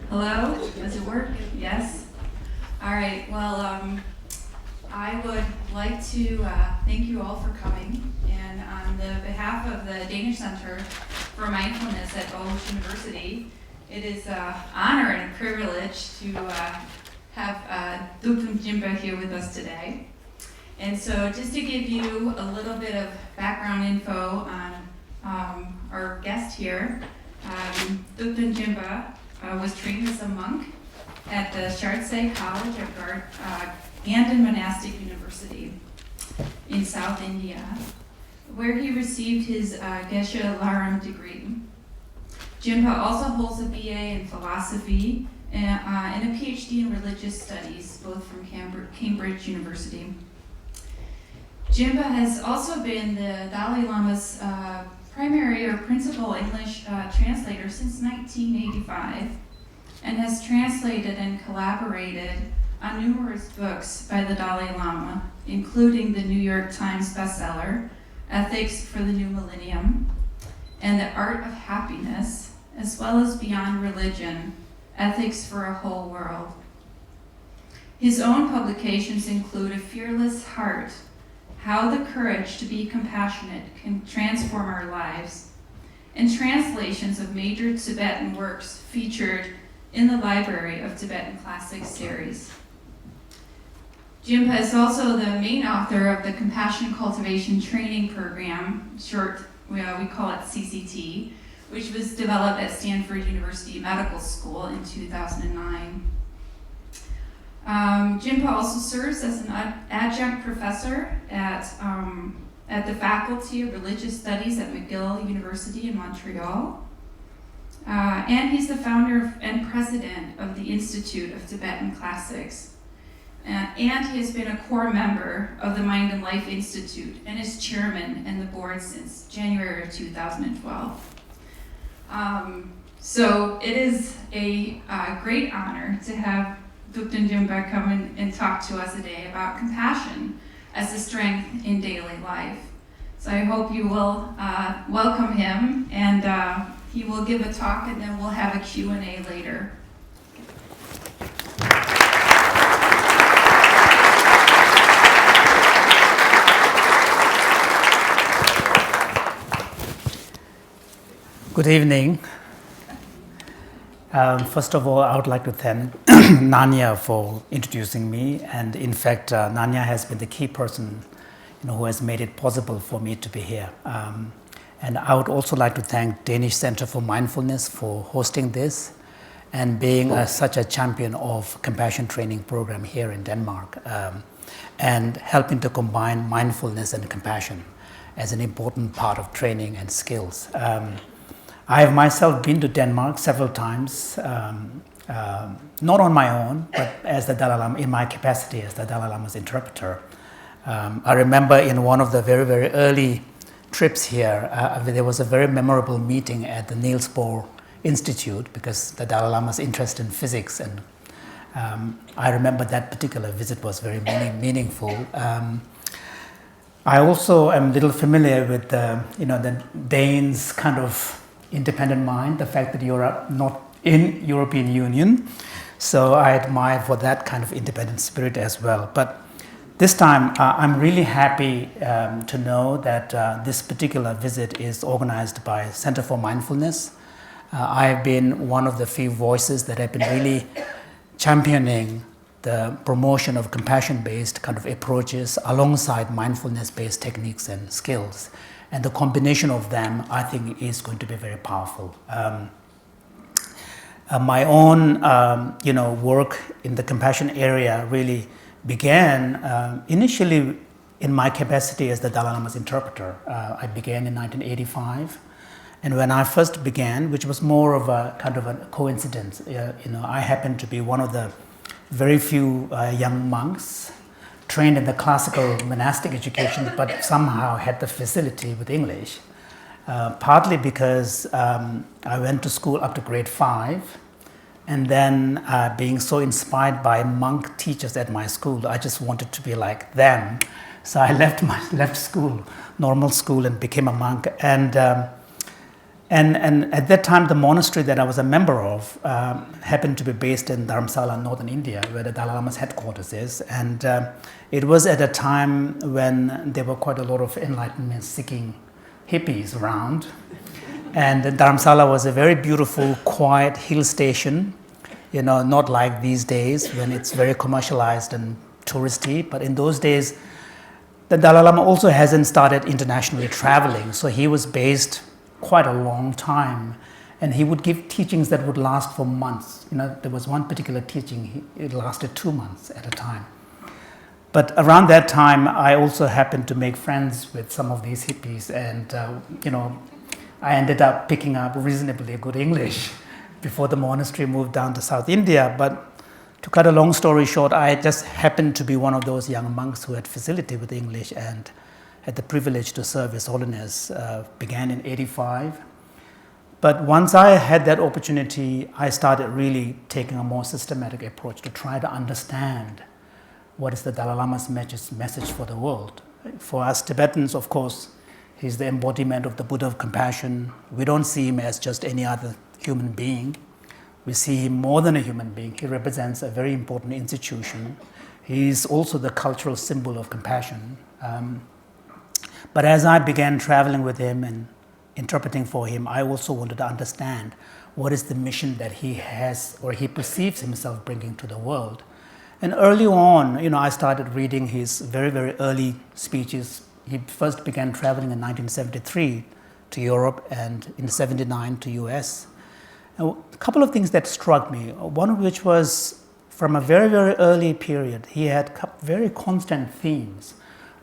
Hello, does it work? Yes? All right, well, I would like to thank you all for coming. And on the behalf of the Danish Center for Mindfulness at Aarhus University, it is an honor and a privilege to have Thupten Jinpa here with us today. And so just to give you a little bit of background info on our guest here, Thupten Jinpa was trained as a monk at the Chartsey College at Gandhi Monastic University in South India, where he received his Geshe Laram degree. Jinpa also holds a BA in philosophy and a PhD in religious studies, both from Cambridge University. Jinpa has also been the Dalai Lama's primary or principal English translator since 1985, and has translated and collaborated on numerous books by the Dalai Lama, including the New York Times bestseller, Ethics for the New Millennium, and The Art of Happiness, as well as Beyond Religion, Ethics for a Whole World. His own publications include A Fearless Heart, How the Courage to be Compassionate Can Transform Our Lives, and translations of major Tibetan works featured in the Library of Tibetan Classics series. Jinpa is also the main author of the Compassion Cultivation Training Program, short, we call it CCT, which was developed at Stanford University Medical School in 2009. Jinpa also serves as an adjunct professor at the Faculty of Religious Studies at McGill University in Montreal. And he's the founder and president of the Institute of Tibetan Classics. And he has been a core member of the Mind and Life Institute and is chairman and the board since January of 2012. So it is a great honor to have Thupten Jinpa come and talk to us today about compassion as a strength in daily life. So I hope you will welcome him, and he will give a talk, and then we'll have a Q&A later. Good evening. First of all, I would like to thank Nanya for introducing me, and in fact, Nanya has been the key person, who has made it possible for me to be here. And I would also like to thank Danish Center for Mindfulness for hosting this and being such a champion of compassion training program here in Denmark, and helping to combine mindfulness and compassion as an important part of training and skills. I have myself been to Denmark several times, not on my own, but as the Dalai Lama, in my capacity as the Dalai Lama's interpreter. I remember in one of the very, very early trips here, there was a very memorable meeting at the Niels Bohr Institute, because the Dalai Lama's interest in physics, and I remember that particular visit was very meaningful. I also am a little familiar with the Danes' kind of independent mind, the fact that you're not in European Union. So I admire for that kind of independent spirit as well. But this time, I'm really happy to know that this particular visit is organized by Center for Mindfulness. I have been one of the few voices that have been really championing the promotion of compassion-based kind of approaches alongside mindfulness-based techniques and skills. And the combination of them, I think, is going to be very powerful. My own, work in the compassion area really began initially in my capacity as the Dalai Lama's interpreter. I began in 1985, and when I first began, which was more of a kind of a coincidence, I happened to be one of the very few young monks trained in the classical monastic education, but somehow had the facility with English, partly because I went to school up to grade 5, and then being so inspired by monk teachers at my school, I just wanted to be like them. So I left school, normal school, and became a monk. And And at that time, the monastery that I was a member of happened to be based in Dharamsala, northern India, where the Dalai Lama's headquarters is. And it was at a time when there were quite a lot of enlightenment-seeking hippies around. And Dharamsala was a very beautiful, quiet hill station, not like these days when it's very commercialized and touristy. But in those days, the Dalai Lama also hasn't started internationally traveling, so he was based quite a long time, and he would give teachings that would last for months. There was one particular teaching, it lasted 2 months at a time. But around that time, I also happened to make friends with some of these hippies, and I ended up picking up reasonably good English before the monastery moved down to South India. But to cut a long story short, I just happened to be one of those young monks who had facility with English and had the privilege to serve His Holiness. Began in '85. But once I had that opportunity, I started really taking a more systematic approach to try to understand what is the Dalai Lama's message for the world. For us Tibetans, of course, he's the embodiment of the Buddha of compassion. We don't see him as just any other human being. We see him more than a human being. He represents a very important institution. He's also the cultural symbol of compassion. But as I began traveling with him and interpreting for him, I also wanted to understand what is the mission that he has or he perceives himself bringing to the world. And early on, I started reading his very, very early speeches. He first began traveling in 1973 to Europe and in '79 to US. And a couple of things that struck me, one of which was from a very, very early period, he had very constant themes.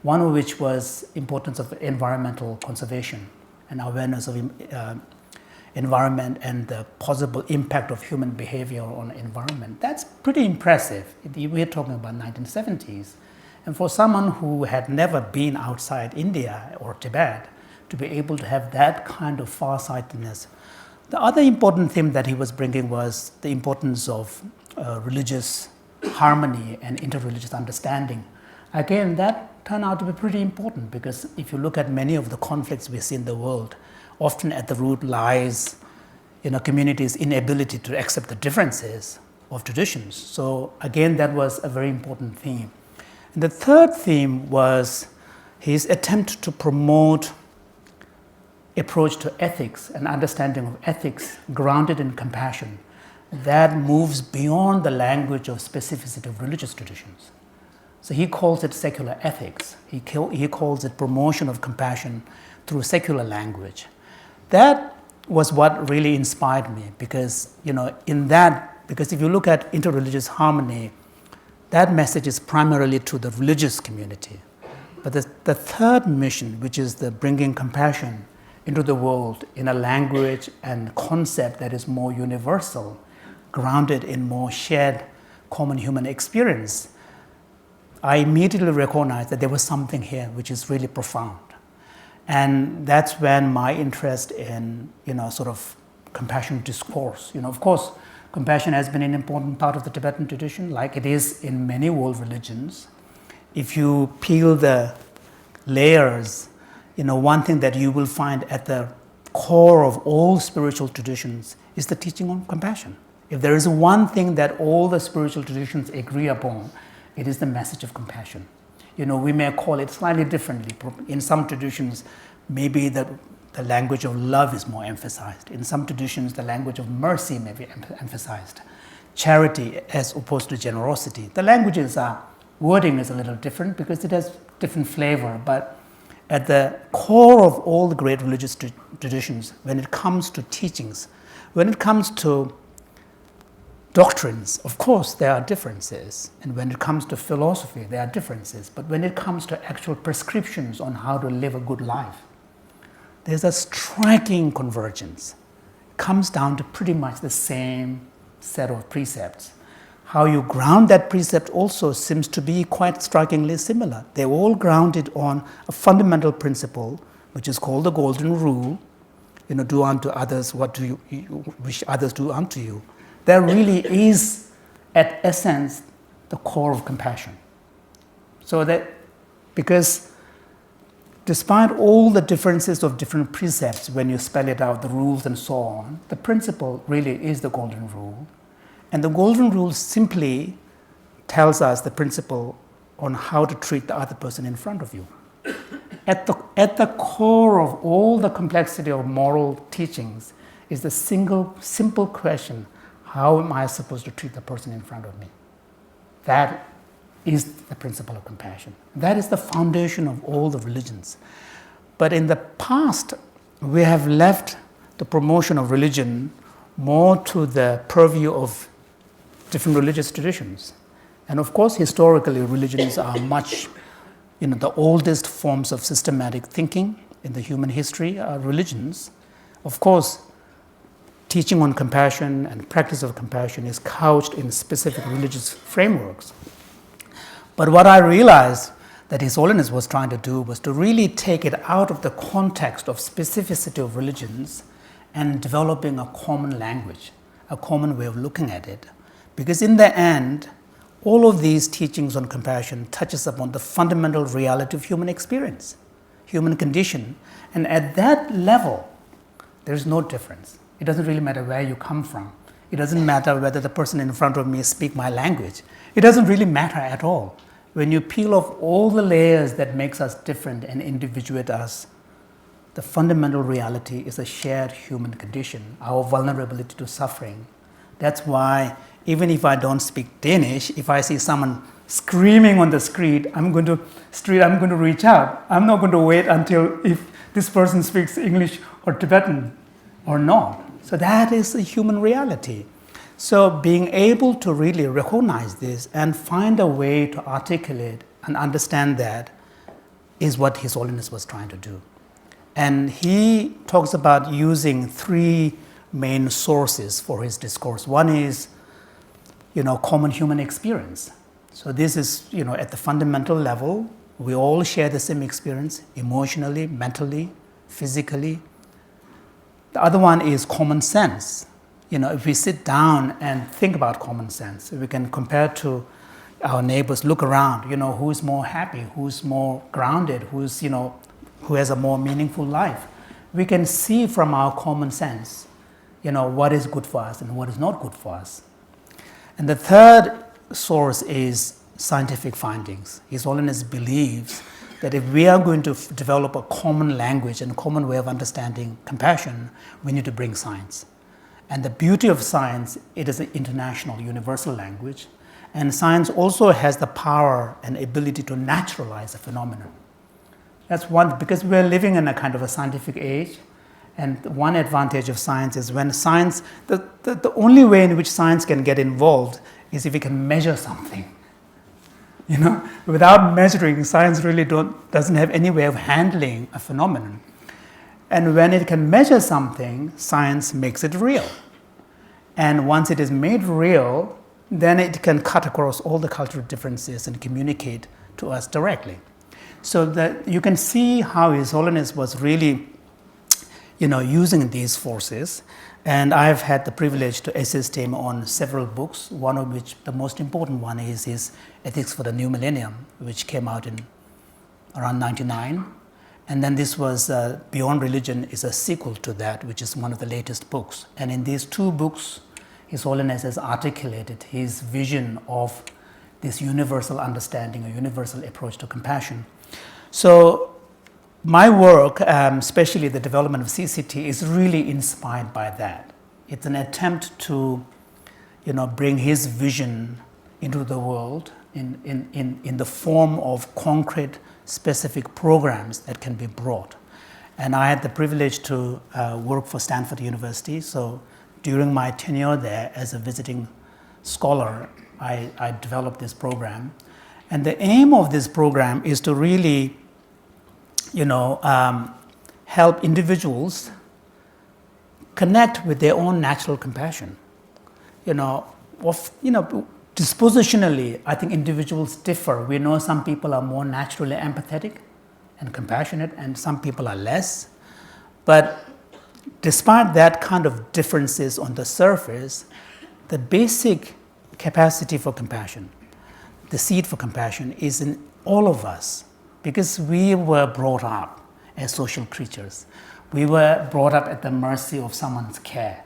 One of which was importance of environmental conservation and awareness of environment and the possible impact of human behavior on environment. That's pretty impressive. We're talking about 1970s. And for someone who had never been outside India or Tibet, to be able to have that kind of farsightedness. The other important theme that he was bringing was the importance of religious harmony and interreligious understanding. Again, that turned out to be pretty important, because if you look at many of the conflicts we see in the world, often at the root lies communities' inability to accept the differences of traditions. So again, that was a very important theme. And the third theme was his attempt to promote approach to ethics and understanding of ethics grounded in compassion that moves beyond the language of specificity of religious traditions. So he calls it secular ethics. He calls it promotion of compassion through secular language. That was what really inspired me, because because if you look at interreligious harmony, that message is primarily to the religious community. But the third mission, which is the bringing compassion into the world in a language and concept that is more universal, grounded in more shared common human experience, I immediately recognized that there was something here which is really profound. And that's when my interest in, sort of compassion discourse, of course, compassion has been an important part of the Tibetan tradition, like it is in many world religions. If you peel the layers, one thing that you will find at the core of all spiritual traditions is the teaching on compassion. If there is one thing that all the spiritual traditions agree upon, it is the message of compassion. We may call it slightly differently. In some traditions, maybe the language of love is more emphasized. In some traditions, the language of mercy may be emphasized. Charity as opposed to generosity. The wording is a little different because it has different flavor, but at the core of all the great religious traditions, when it comes to teachings, when it comes to doctrines, of course, there are differences. And when it comes to philosophy, there are differences. But when it comes to actual prescriptions on how to live a good life, there's a striking convergence. It comes down to pretty much the same set of precepts. How you ground that precept also seems to be quite strikingly similar. They're all grounded on a fundamental principle, which is called the Golden Rule. Do unto others what do you wish others do unto you. There really is, at essence, the core of compassion. So that, because despite all the differences of different precepts, when you spell it out, the rules and so on, the principle really is the golden rule. And the golden rule simply tells us the principle on how to treat the other person in front of you. At the core of all the complexity of moral teachings is the simple question, how am I supposed to treat the person in front of me? That is the principle of compassion. That is the foundation of all the religions. But in the past, we have left the promotion of religion more to the purview of different religious traditions. And of course, historically, religions are much, the oldest forms of systematic thinking in the human history are religions. Of course, teaching on compassion and practice of compassion is couched in specific religious frameworks. But what I realized that His Holiness was trying to do was to really take it out of the context of specificity of religions and developing a common language, a common way of looking at it. Because in the end, all of these teachings on compassion touches upon the fundamental reality of human experience, human condition. And at that level, there's no difference. It doesn't really matter where you come from. It doesn't matter whether the person in front of me speaks my language. It doesn't really matter at all. When you peel off all the layers that makes us different and individuate us, the fundamental reality is a shared human condition, our vulnerability to suffering. That's why even if I don't speak Danish, if I see someone screaming on the street, I'm going to reach out. I'm not going to wait until if this person speaks English or Tibetan or not. So that is a human reality. So being able to really recognize this and find a way to articulate and understand that is what His Holiness was trying to do. And he talks about using three main sources for his discourse. One is, common human experience. So this is, at the fundamental level, we all share the same experience emotionally, mentally, physically. The other one is common sense. If we sit down and think about common sense, we can compare to our neighbors, look around, who's more happy, who's more grounded, who has a more meaningful life. We can see from our common sense, what is good for us and what is not good for us. And the third source is scientific findings. His Holiness believes that if we are going to develop a common language and a common way of understanding compassion, we need to bring science. And the beauty of science, it is an international, universal language. And science also has the power and ability to naturalize a phenomenon. That's one, because we're living in a kind of a scientific age. And one advantage of science is when science, the only way in which science can get involved is if it can measure something. Without measuring, science really doesn't have any way of handling a phenomenon. And when it can measure something, science makes it real. And once it is made real, then it can cut across all the cultural differences and communicate to us directly. So that you can see how His Holiness was really, using these forces. And I've had the privilege to assist him on several books, one of which, the most important one, is his Ethics for the New Millennium, which came out in around 1999. And then this was Beyond Religion is a sequel to that, which is one of the latest books. And in these two books, His Holiness has articulated his vision of this universal understanding, a universal approach to compassion. So my work, especially the development of CCT, is really inspired by that. It's an attempt to, bring his vision into the world in the form of concrete, specific programs that can be brought. And I had the privilege to work for Stanford University. So during my tenure there as a visiting scholar, I developed this program. And the aim of this program is to really, help individuals connect with their own natural compassion. Dispositionally, I think individuals differ. We know some people are more naturally empathetic and compassionate, and some people are less. But despite that kind of differences on the surface, the basic capacity for compassion, the seed for compassion, is in all of us. because we were brought up as social creatures. We were brought up at the mercy of someone's care.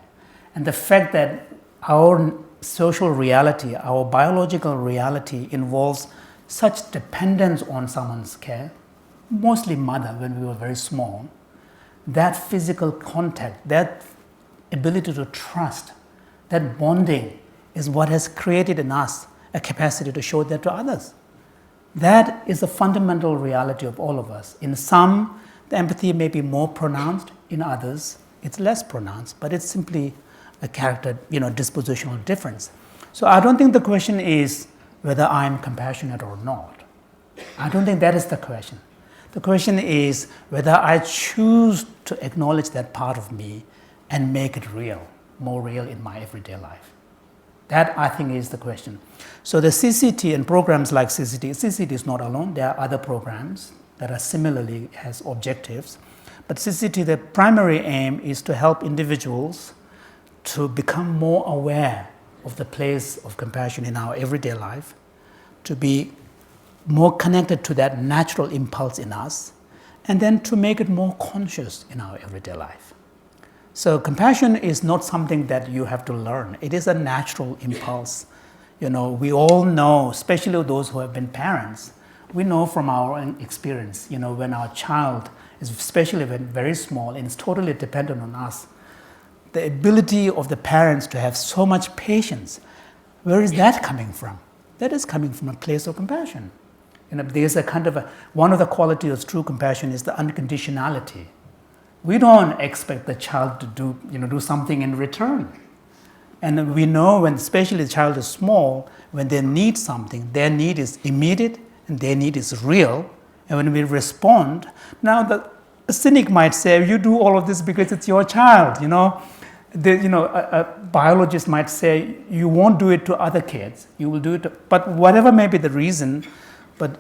And the fact that our social reality, our biological reality involves such dependence on someone's care, mostly mother when we were very small, that physical contact, that ability to trust, that bonding is what has created in us a capacity to show that to others. That is the fundamental reality of all of us. In some, the empathy may be more pronounced. In others, it's less pronounced, but it's simply a character, dispositional difference. So I don't think the question is whether I'm compassionate or not. I don't think that is the question. The question is whether I choose to acknowledge that part of me and make it real, more real in my everyday life. That, I think, is the question. So the CCT and programs like CCT is not alone. There are other programs that are similarly has objectives. But CCT, the primary aim is to help individuals to become more aware of the place of compassion in our everyday life, to be more connected to that natural impulse in us, and then to make it more conscious in our everyday life. So compassion is not something that you have to learn. It is a natural impulse. We all know, especially those who have been parents, we know from our own experience, when our child is especially when very small and is totally dependent on us, the ability of the parents to have so much patience, where is that coming from? That is coming from a place of compassion. There's a kind of one of the qualities of true compassion is the unconditionality. We don't expect the child to do something in return. And we know when, especially the child is small, when they need something, their need is immediate and their need is real. And when we respond, now a cynic might say, you do all of this because it's your child, a biologist might say, you won't do it to other kids, you will do it but whatever may be the reason, but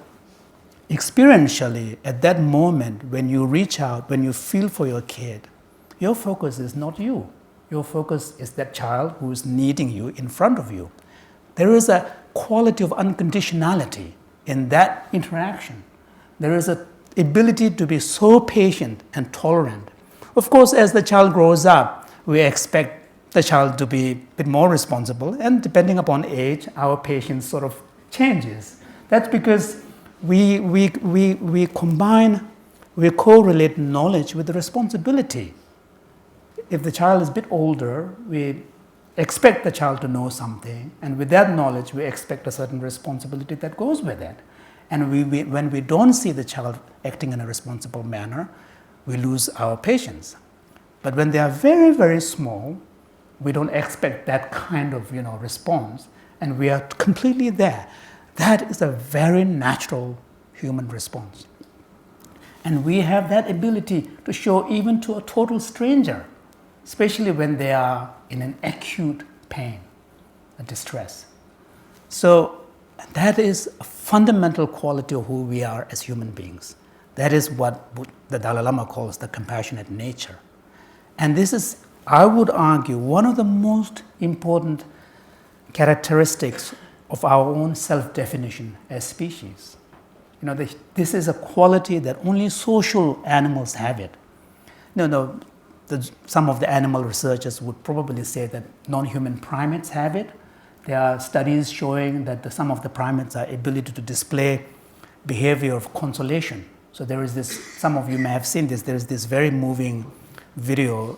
experientially, at that moment, when you reach out, when you feel for your kid, your focus is not you. Your focus is that child who is needing you in front of you. There is a quality of unconditionality in that interaction. There is an ability to be so patient and tolerant. Of course, as the child grows up, we expect the child to be a bit more responsible, and depending upon age, our patience sort of changes. That's because we correlate knowledge with the responsibility. If the child is a bit older, we expect the child to know something, and with that knowledge, we expect a certain responsibility that goes with it. And when we don't see the child acting in a responsible manner, we lose our patience. But when they are very, very small, we don't expect that kind of response, and we are completely there. That is a very natural human response. And we have that ability to show even to a total stranger, especially when they are in an acute pain, a distress. So that is a fundamental quality of who we are as human beings. That is what the Dalai Lama calls the compassionate nature. And this is, I would argue, one of the most important characteristics of our own self-definition as species. This is a quality that only social animals have it. Some of the animal researchers would probably say that non-human primates have it. There are studies showing that some of the primates are ability to display behavior of consolation. So there is this, some of you may have seen this, there is this very moving video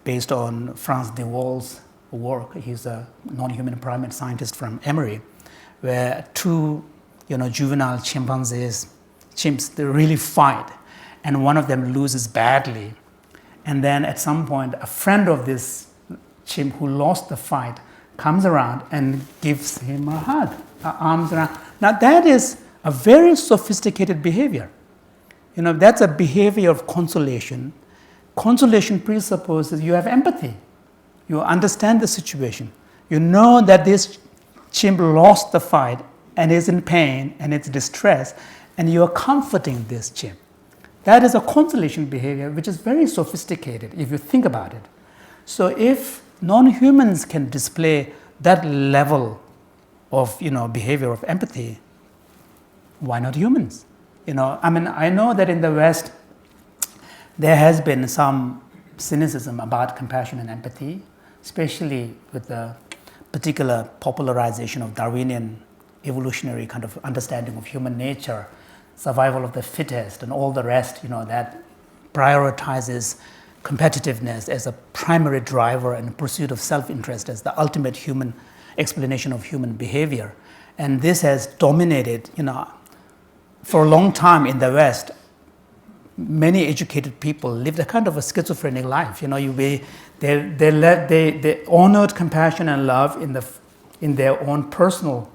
based on Franz de Waal's work. He's a non-human primate scientist from Emory, where two juvenile chimps, they really fight, and one of them loses badly. And then at some point, a friend of this chimp who lost the fight comes around and gives him a hug, arms around. Now that is a very sophisticated behavior. That's a behavior of consolation. Consolation presupposes you have empathy. You understand the situation. You know that this chimp lost the fight and is in pain and it's distressed, and you are comforting this chimp. That is a consolation behavior which is very sophisticated if you think about it. So if non-humans can display that level of behavior of empathy, why not humans? I know that in the West, there has been some cynicism about compassion and empathy, especially with the particular popularization of Darwinian evolutionary kind of understanding of human nature, survival of the fittest, and all the rest, that prioritizes competitiveness as a primary driver and pursuit of self-interest as the ultimate human explanation of human behavior. And this has dominated, for a long time in the West. Many educated people lived a kind of a schizophrenic life. They honored compassion and love in their own personal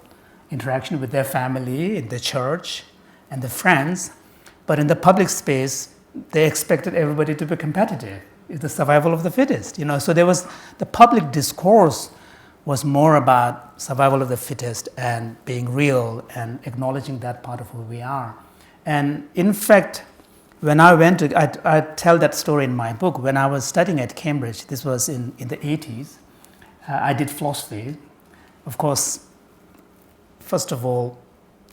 interaction with their family, in the church, and the friends, but in the public space, they expected everybody to be competitive. It's the survival of the fittest. So there was the public discourse was more about survival of the fittest and being real and acknowledging that part of who we are. And in fact, when I went to, I tell that story in my book. When I was studying at Cambridge, this was in the 80s, I did philosophy. Of course, first of all,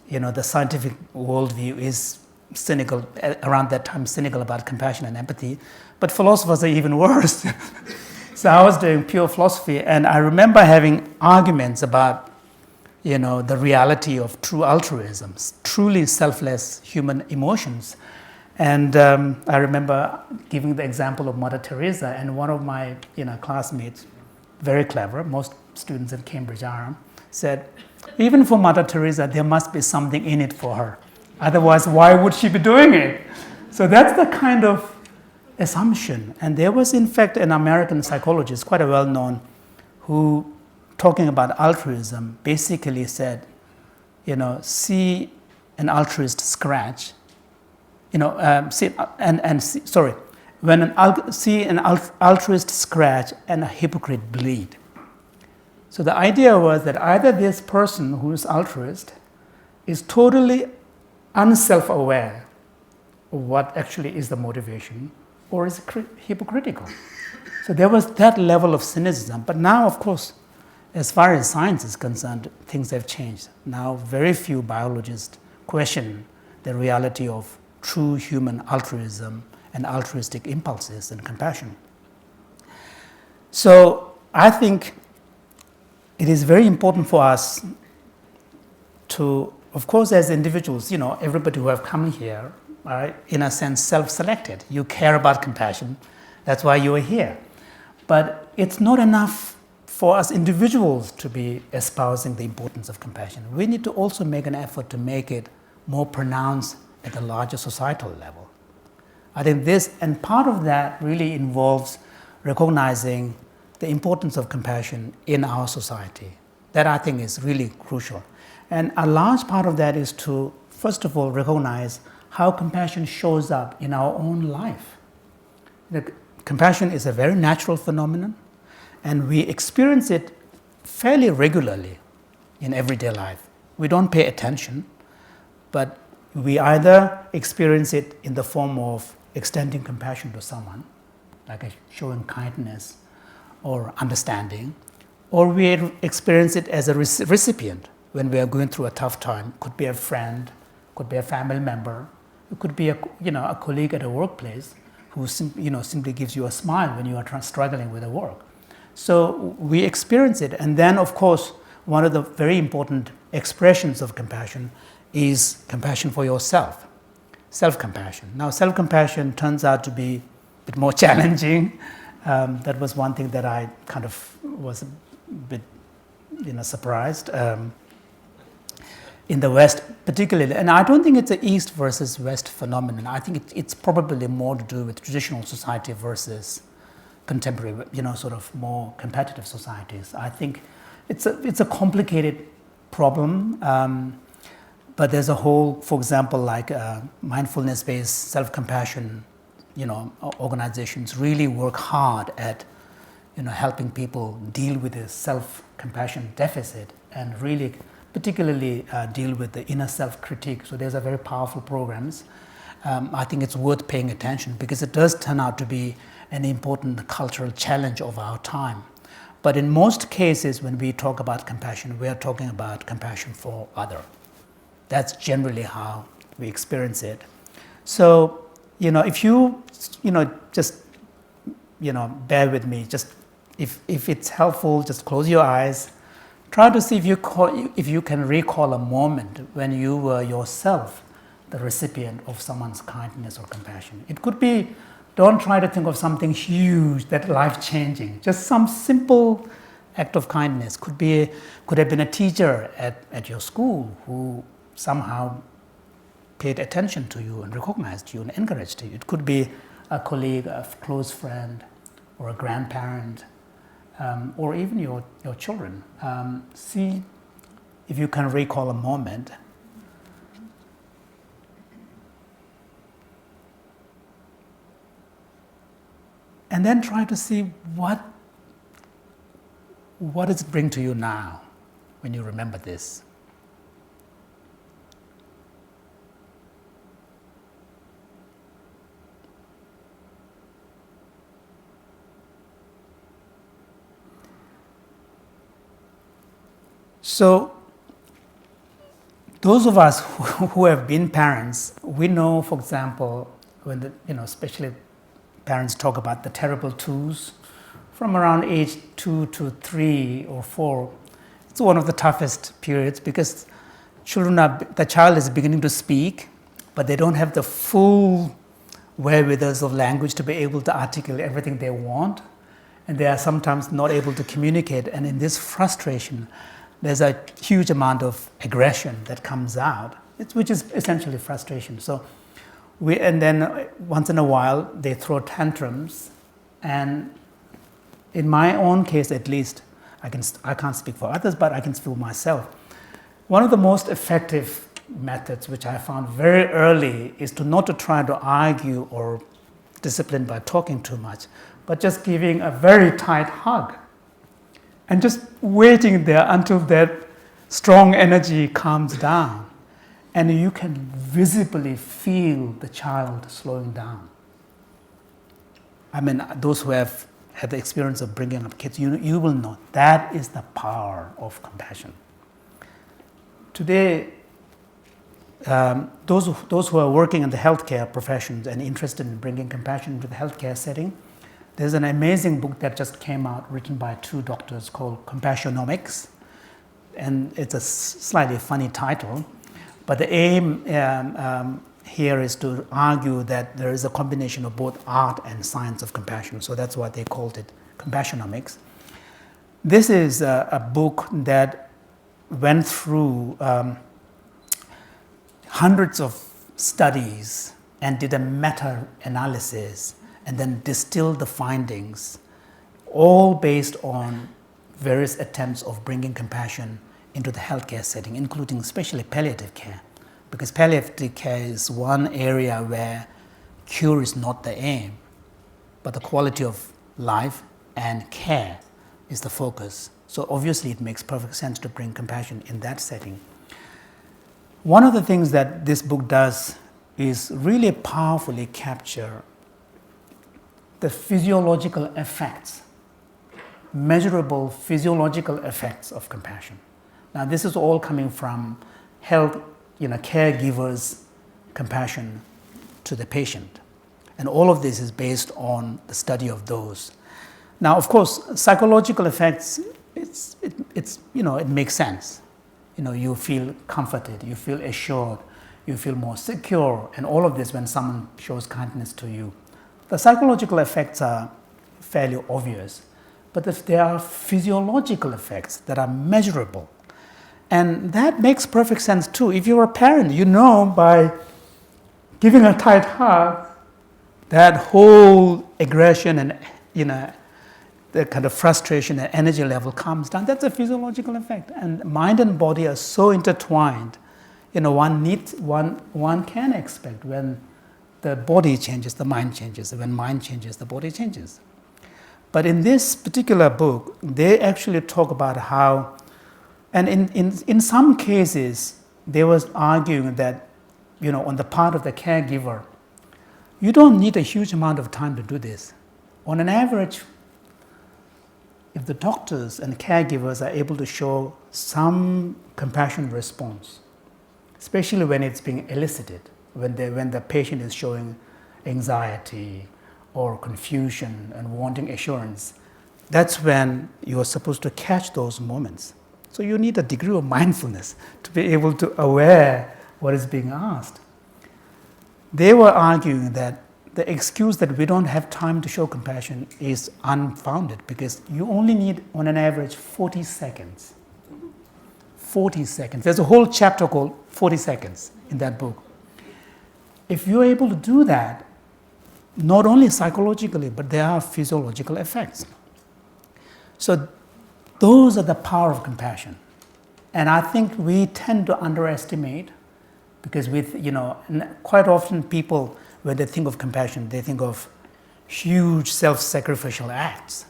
the scientific worldview is cynical, around that time, cynical about compassion and empathy. But philosophers are even worse. So I was doing pure philosophy, and I remember having arguments about, the reality of true altruism, truly selfless human emotions. And I remember giving the example of Mother Teresa, and one of my classmates, very clever, most students at Cambridge are, said, even for Mother Teresa, there must be something in it for her. Otherwise, why would she be doing it? So that's the kind of assumption. And there was, in fact, an American psychologist, quite a well-known, who, talking about altruism, basically said, see an altruist scratch, see an altruist scratch and a hypocrite bleed. So the idea was that either this person who is altruist is totally unself-aware of what actually is the motivation, or is hypocritical. So there was that level of cynicism. But now, of course, as far as science is concerned, things have changed. Now very few biologists question the reality of true human altruism and altruistic impulses and compassion. So I think it is very important for us to, of course, as individuals, everybody who have come here are, in a sense, self-selected. You care about compassion, that's why you are here. But it's not enough for us individuals to be espousing the importance of compassion. We need to also make an effort to make it more pronounced at the larger societal level. I think this, and part of that really involves recognizing the importance of compassion in our society. That I think is really crucial. And a large part of that is to, first of all, recognize how compassion shows up in our own life. Compassion is a very natural phenomenon, and we experience it fairly regularly in everyday life. We don't pay attention, but we either experience it in the form of extending compassion to someone, like showing kindness or understanding, or we experience it as a recipient when we are going through a tough time. Could be a friend, could be a family member, it could be a colleague at a workplace who simply gives you a smile when you are struggling with the work. So we experience it, and then of course one of the very important expressions of compassion is compassion for yourself, self-compassion. Now self-compassion turns out to be a bit more challenging. That was one thing that I kind of was a bit surprised. In the West particularly, and I don't think it's an East versus West phenomenon. I think it's probably more to do with traditional society versus contemporary, sort of more competitive societies. I think it's a complicated problem, but there's a whole, for example, like mindfulness-based self-compassion, organizations really work hard at, helping people deal with the self-compassion deficit and really particularly deal with the inner self-critique. So there's a very powerful programs. I think it's worth paying attention because it does turn out to be an important cultural challenge of our time. But in most cases, when we talk about compassion, we are talking about compassion for other. That's generally how we experience it. So, if you, just, bear with me, just if it's helpful, just close your eyes. Try to see if you can recall a moment when you were yourself the recipient of someone's kindness or compassion. It could be, don't try to think of something huge, that life-changing. Just some simple act of kindness. Could have been a teacher at your school who somehow paid attention to you and recognized you and encouraged you. It could be a colleague, a close friend, or a grandparent, or even your children. See if you can recall a moment. And then try to see what does it bring to you now when you remember this. So, those of us who have been parents, we know, for example, when especially parents talk about the terrible twos from around age 2 to 3 or 4. It's one of the toughest periods because the child is beginning to speak, but they don't have the full wherewithals of language to be able to articulate everything they want, and they are sometimes not able to communicate. And in this frustration, there's a huge amount of aggression that comes out, which is essentially frustration. So, and then once in a while they throw tantrums, and in my own case at least, I can't speak for others, but I can speak for myself. One of the most effective methods, which I found very early, is not to try to argue or discipline by talking too much, but just giving a very tight hug and just waiting there until that strong energy calms down. And you can visibly feel the child slowing down. I mean, those who have had the experience of bringing up kids, you will know that is the power of compassion. Today, those who are working in the healthcare professions and interested in bringing compassion into the healthcare setting, there's an amazing book that just came out written by 2 doctors called Compassionomics, and it's a slightly funny title. But the aim here is to argue that there is a combination of both art and science of compassion. So that's why they called it Compassionomics. This is a book that went through hundreds of studies and did a meta-analysis and then distilled the findings, all based on various attempts of bringing compassion into the healthcare setting, including especially palliative care, because palliative care is one area where cure is not the aim, but the quality of life and care is the focus. So obviously it makes perfect sense to bring compassion in that setting. One of the things that this book does is really powerfully capture the physiological effects, measurable physiological effects of compassion. Now, this is all coming from caregivers' compassion to the patient. And all of this is based on the study of those. Now, of course, psychological effects, it makes sense. You feel comforted, you feel assured, you feel more secure, and all of this when someone shows kindness to you. The psychological effects are fairly obvious, but if there are physiological effects that are measurable, and that makes perfect sense too. If you're a parent, by giving a tight hug, that whole aggression and the kind of frustration and energy level calms down. That's a physiological effect. And mind and body are so intertwined. One can expect when the body changes, the mind changes. When mind changes, the body changes. But in this particular book, they actually talk about how, and in some cases, they was arguing that, on the part of the caregiver, you don't need a huge amount of time to do this. On an average, if the doctors and caregivers are able to show some compassion response, especially when it's being elicited, when the patient is showing anxiety or confusion and wanting assurance. That's when you are supposed to catch those moments. So you need a degree of mindfulness to be able to aware what is being asked. They were arguing that the excuse that we don't have time to show compassion is unfounded, because you only need, on an average, 40 seconds. 40 seconds. There's a whole chapter called 40 seconds in that book. If you're able to do that, not only psychologically, but there are physiological effects. So those are the power of compassion. And I think we tend to underestimate, because quite often people, when they think of compassion, they think of huge self-sacrificial acts.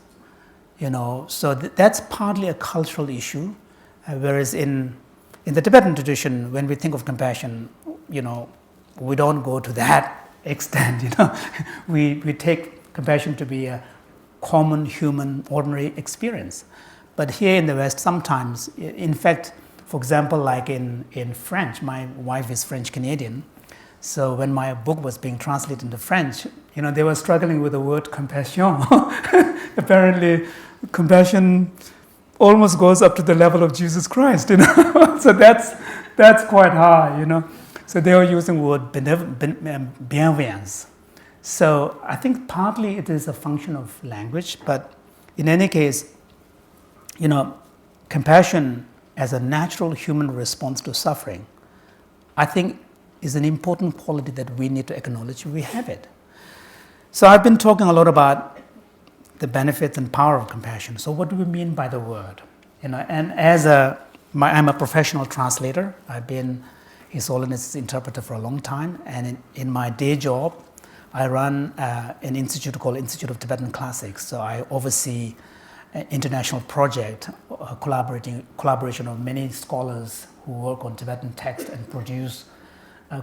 So that's partly a cultural issue, whereas in the Tibetan tradition, when we think of compassion, we don't go to that extent. We take compassion to be a common human ordinary experience. But here in the West, sometimes, in fact, for example, like in French, my wife is French Canadian. So when my book was being translated into French, they were struggling with the word compassion. Apparently, compassion almost goes up to the level of Jesus Christ. So that's quite high. So they were using the word bienveillance. So I think partly it is a function of language, but in any case, compassion as a natural human response to suffering, I think is an important quality that we need to acknowledge we have it. So I've been talking a lot about the benefits and power of compassion. So what do we mean by the word? And I'm a professional translator. I've been His Holiness' interpreter for a long time, and in my day job, I run an institute called Institute of Tibetan Classics. So I oversee an international project, collaboration of many scholars who work on Tibetan text and produce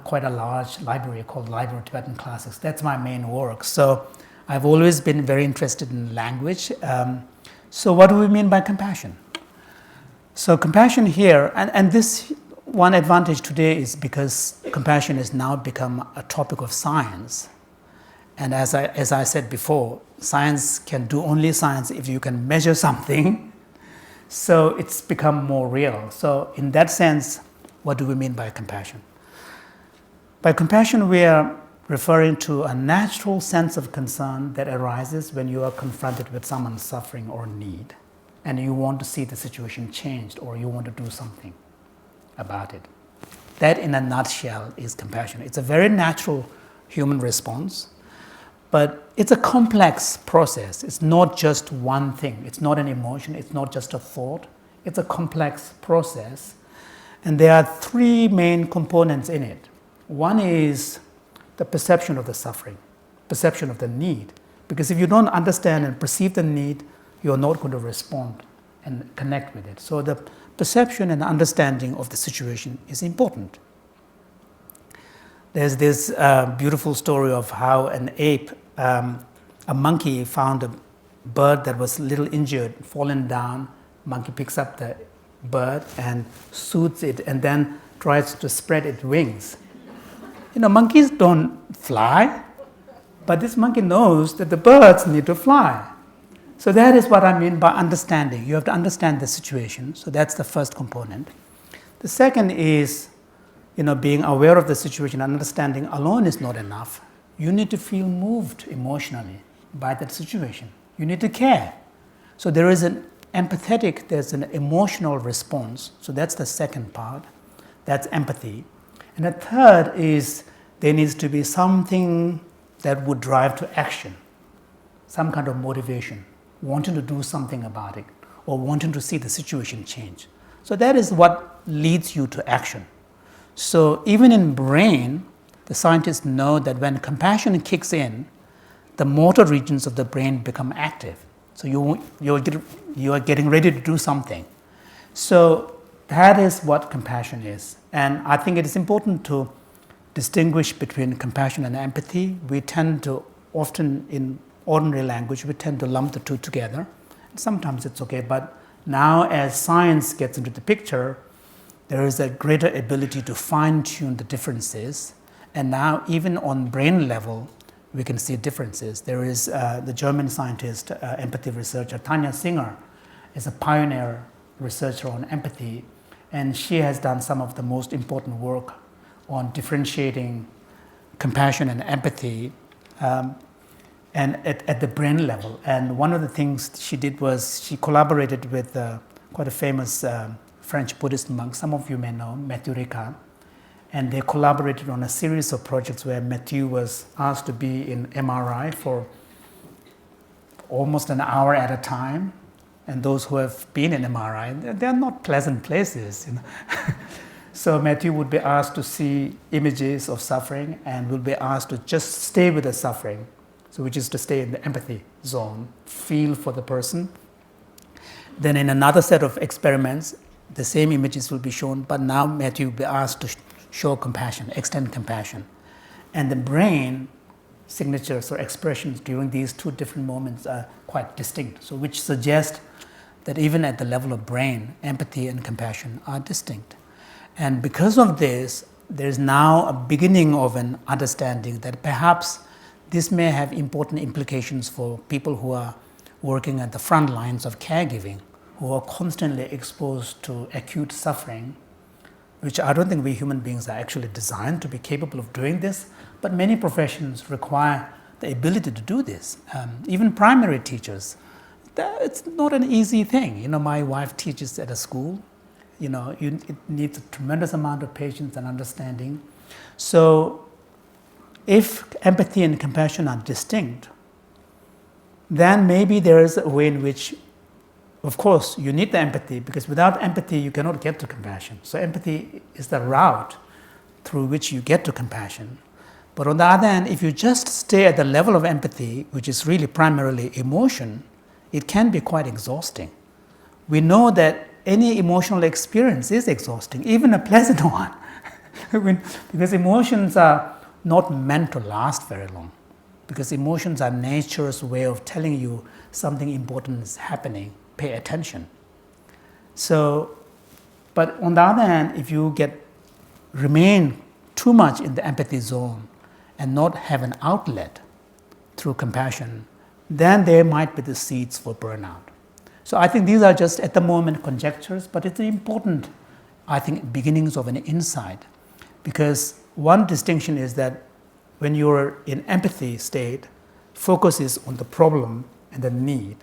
quite a large library called Library of Tibetan Classics. That's my main work. So I've always been very interested in language. So what do we mean by compassion? So compassion here, and this one advantage today is because compassion has now become a topic of science. And as I said before, science can do only science if you can measure something. So it's become more real. So in that sense, what do we mean by compassion? By compassion, we are referring to a natural sense of concern that arises when you are confronted with someone's suffering or need, and you want to see the situation changed, or you want to do something about it. That, in a nutshell, is compassion. It's a very natural human response, but it's a complex process. It's not just one thing. It's not an emotion. It's not just a thought. It's a complex process, and there are three main components in it. One is the perception of the suffering, perception of the need. Because if you don't understand and perceive the need, you're not going to respond and connect with it. So the perception and understanding of the situation is important. There's this beautiful story of how an ape, a monkey found a bird that was a little injured, fallen down. Monkey picks up the bird and soothes it and then tries to spread its wings. Monkeys don't fly, but this monkey knows that the birds need to fly. So that is what I mean by understanding. You have to understand the situation. So that's the first component. The second is, being aware of the situation and understanding alone is not enough. You need to feel moved emotionally by that situation. You need to care. So there is there's an emotional response. So that's the second part. That's empathy. And the third is there needs to be something that would drive to action, some kind of motivation, wanting to do something about it, or wanting to see the situation change. So that is what leads you to action. So even in brain, the scientists know that when compassion kicks in, the motor regions of the brain become active. So you are getting ready to do something. So that is what compassion is. And I think it is important to distinguish between compassion and empathy. We tend to often, in ordinary language, we tend to lump the two together. Sometimes it's okay, but now as science gets into the picture, there is a greater ability to fine-tune the differences. And now, even on brain level, we can see differences. There is the German scientist, empathy researcher, Tanja Singer, is a pioneer researcher on empathy, and she has done some of the most important work on differentiating compassion and empathy and at the brain level. And one of the things she did was she collaborated with quite a famous French Buddhist monk, some of you may know, Mathieu Ricard, and they collaborated on a series of projects where Mathieu was asked to be in MRI for almost an hour at a time. And those who have been in MRI, they're not pleasant places. So Mathieu would be asked to see images of suffering and will be asked to just stay with the suffering, so which is to stay in the empathy zone, feel for the person. Then in another set of experiments, the same images will be shown, but now Mathieu will be asked to show compassion, extend compassion. And the brain signatures or expressions during these two different moments are quite distinct, so which suggests that even at the level of brain, empathy and compassion are distinct. And because of this, there's now a beginning of an understanding that perhaps this may have important implications for people who are working at the front lines of caregiving, who are constantly exposed to acute suffering, which I don't think we human beings are actually designed to be capable of doing this, but many professions require the ability to do this. Even primary teachers, it's not an easy thing. My wife teaches at a school. It needs a tremendous amount of patience and understanding. So if empathy and compassion are distinct, then maybe there is a way in which, of course, you need the empathy, because without empathy, you cannot get to compassion. So empathy is the route through which you get to compassion. But on the other hand, if you just stay at the level of empathy, which is really primarily emotion, it can be quite exhausting. We know that any emotional experience is exhausting, even a pleasant one, because emotions are not meant to last very long, because emotions are nature's way of telling you something important is happening, pay attention. So, but on the other hand, if you remain too much in the empathy zone and not have an outlet through compassion, then there might be the seeds for burnout. So I think these are just at the moment conjectures, but it's important, I think, beginnings of an insight. Because one distinction is that when you're in empathy state, focus is on the problem and the need.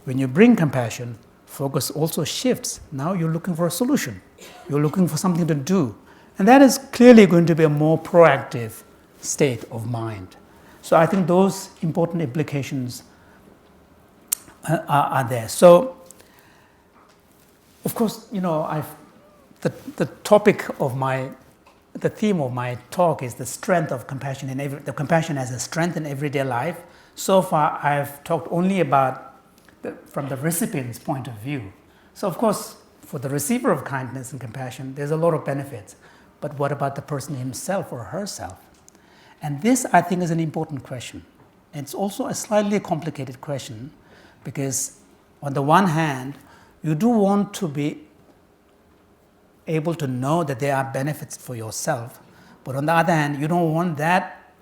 When you bring compassion, focus also shifts. Now you're looking for a solution. You're looking for something to do. And that is clearly going to be a more proactive state of mind. So I think those important implications are there. So, of course, the theme of my talk is the strength of compassion the compassion as a strength in everyday life. So far, I've talked only about from the recipient's point of view. So, of course, for the receiver of kindness and compassion, there's a lot of benefits. But what about the person himself or herself? And this, I think, is an important question. It's also a slightly complicated question, because on the one hand, you do want to be able to know that there are benefits for yourself, but on the other hand, you don't want that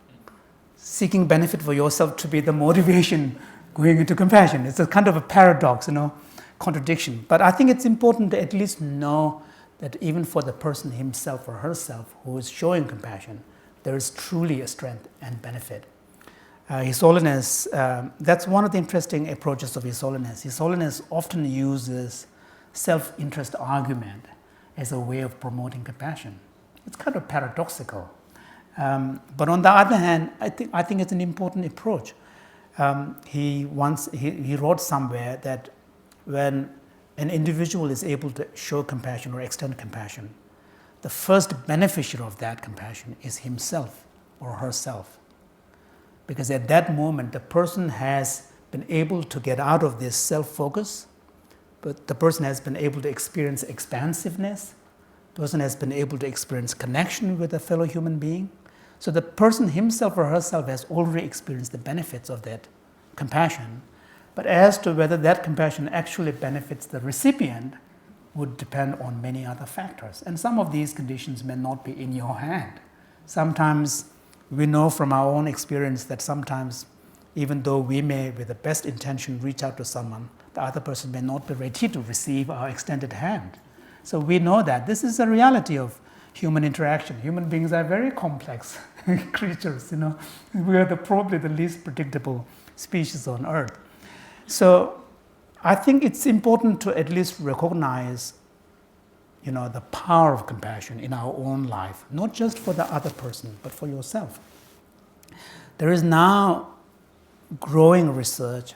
seeking benefit for yourself to be the motivation going into compassion. It's a kind of a paradox, contradiction. But I think it's important to at least know that even for the person himself or herself who is showing compassion, there is truly a strength and benefit. His Holiness, that's one of the interesting approaches of His Holiness. His Holiness often uses self-interest argument as a way of promoting compassion. It's kind of paradoxical. But on the other hand, I think it's an important approach. He wrote somewhere that when an individual is able to show compassion or extend compassion, the first beneficiary of that compassion is himself or herself. Because at that moment, the person has been able to get out of this self-focus, but the person has been able to experience expansiveness, the person has been able to experience connection with a fellow human being. So the person himself or herself has already experienced the benefits of that compassion. But as to whether that compassion actually benefits the recipient, would depend on many other factors. And some of these conditions may not be in your hand. Sometimes we know from our own experience that sometimes, even though we may, with the best intention, reach out to someone, the other person may not be ready to receive our extended hand. So we know that this is a reality of human interaction. Human beings are very complex creatures. We are probably the least predictable species on Earth. So I think it's important to at least recognize, the power of compassion in our own life, not just for the other person, but for yourself. There is now growing research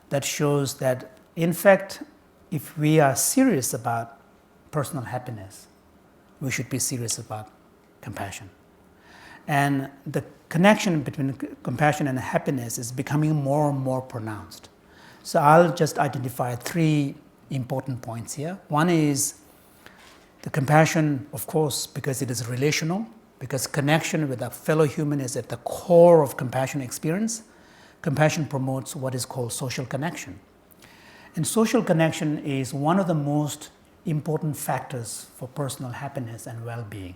that shows that, in fact, if we are serious about personal happiness, we should be serious about compassion. And the connection between compassion and happiness is becoming more and more pronounced. So I'll just identify 3 important points here. One is the compassion, of course, because it is relational, because connection with a fellow human is at the core of compassion experience. Compassion promotes what is called social connection. And social connection is one of the most important factors for personal happiness and well-being.